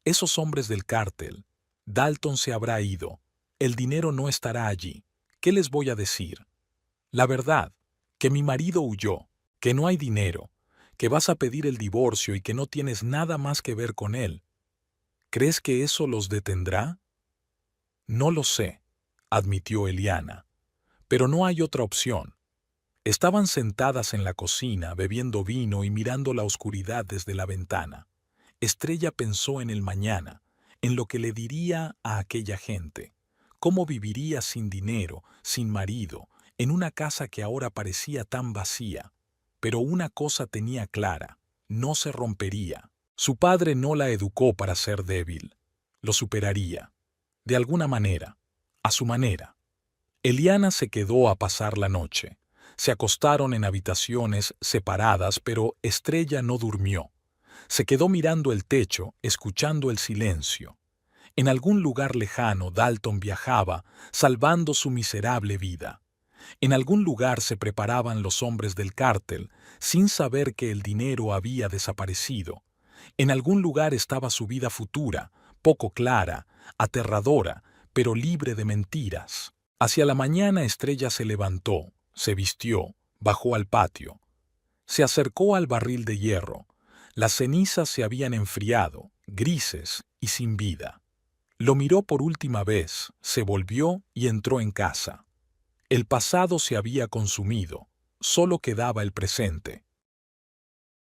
Esos hombres del cártel. Dalton se habrá ido. El dinero no estará allí. ¿Qué les voy a decir? La verdad, que mi marido huyó, que no hay dinero, que vas a pedir el divorcio y que no tienes nada más que ver con él. ¿Crees que eso los detendrá?» «No lo sé», admitió Eliana. «Pero no hay otra opción». Estaban sentadas en la cocina, bebiendo vino y mirando la oscuridad desde la ventana. Estrella pensó en el mañana, en lo que le diría a aquella gente. Cómo viviría sin dinero, sin marido, en una casa que ahora parecía tan vacía. Pero una cosa tenía clara: no se rompería. Su padre no la educó para ser débil. Lo superaría. De alguna manera. A su manera. Eliana se quedó a pasar la noche. Se acostaron en habitaciones separadas, pero Estrella no durmió. Se quedó mirando el techo, escuchando el silencio. En algún lugar lejano Dalton viajaba, salvando su miserable vida. En algún lugar se preparaban los hombres del cártel, sin saber que el dinero había desaparecido. En algún lugar estaba su vida futura, poco clara, aterradora, pero libre de mentiras. Hacia la mañana Estrella se levantó, se vistió, bajó al patio. Se acercó al barril de hierro. Las cenizas se habían enfriado, grises y sin vida. Lo miró por última vez, se volvió y entró en casa. El pasado se había consumido, solo quedaba el presente.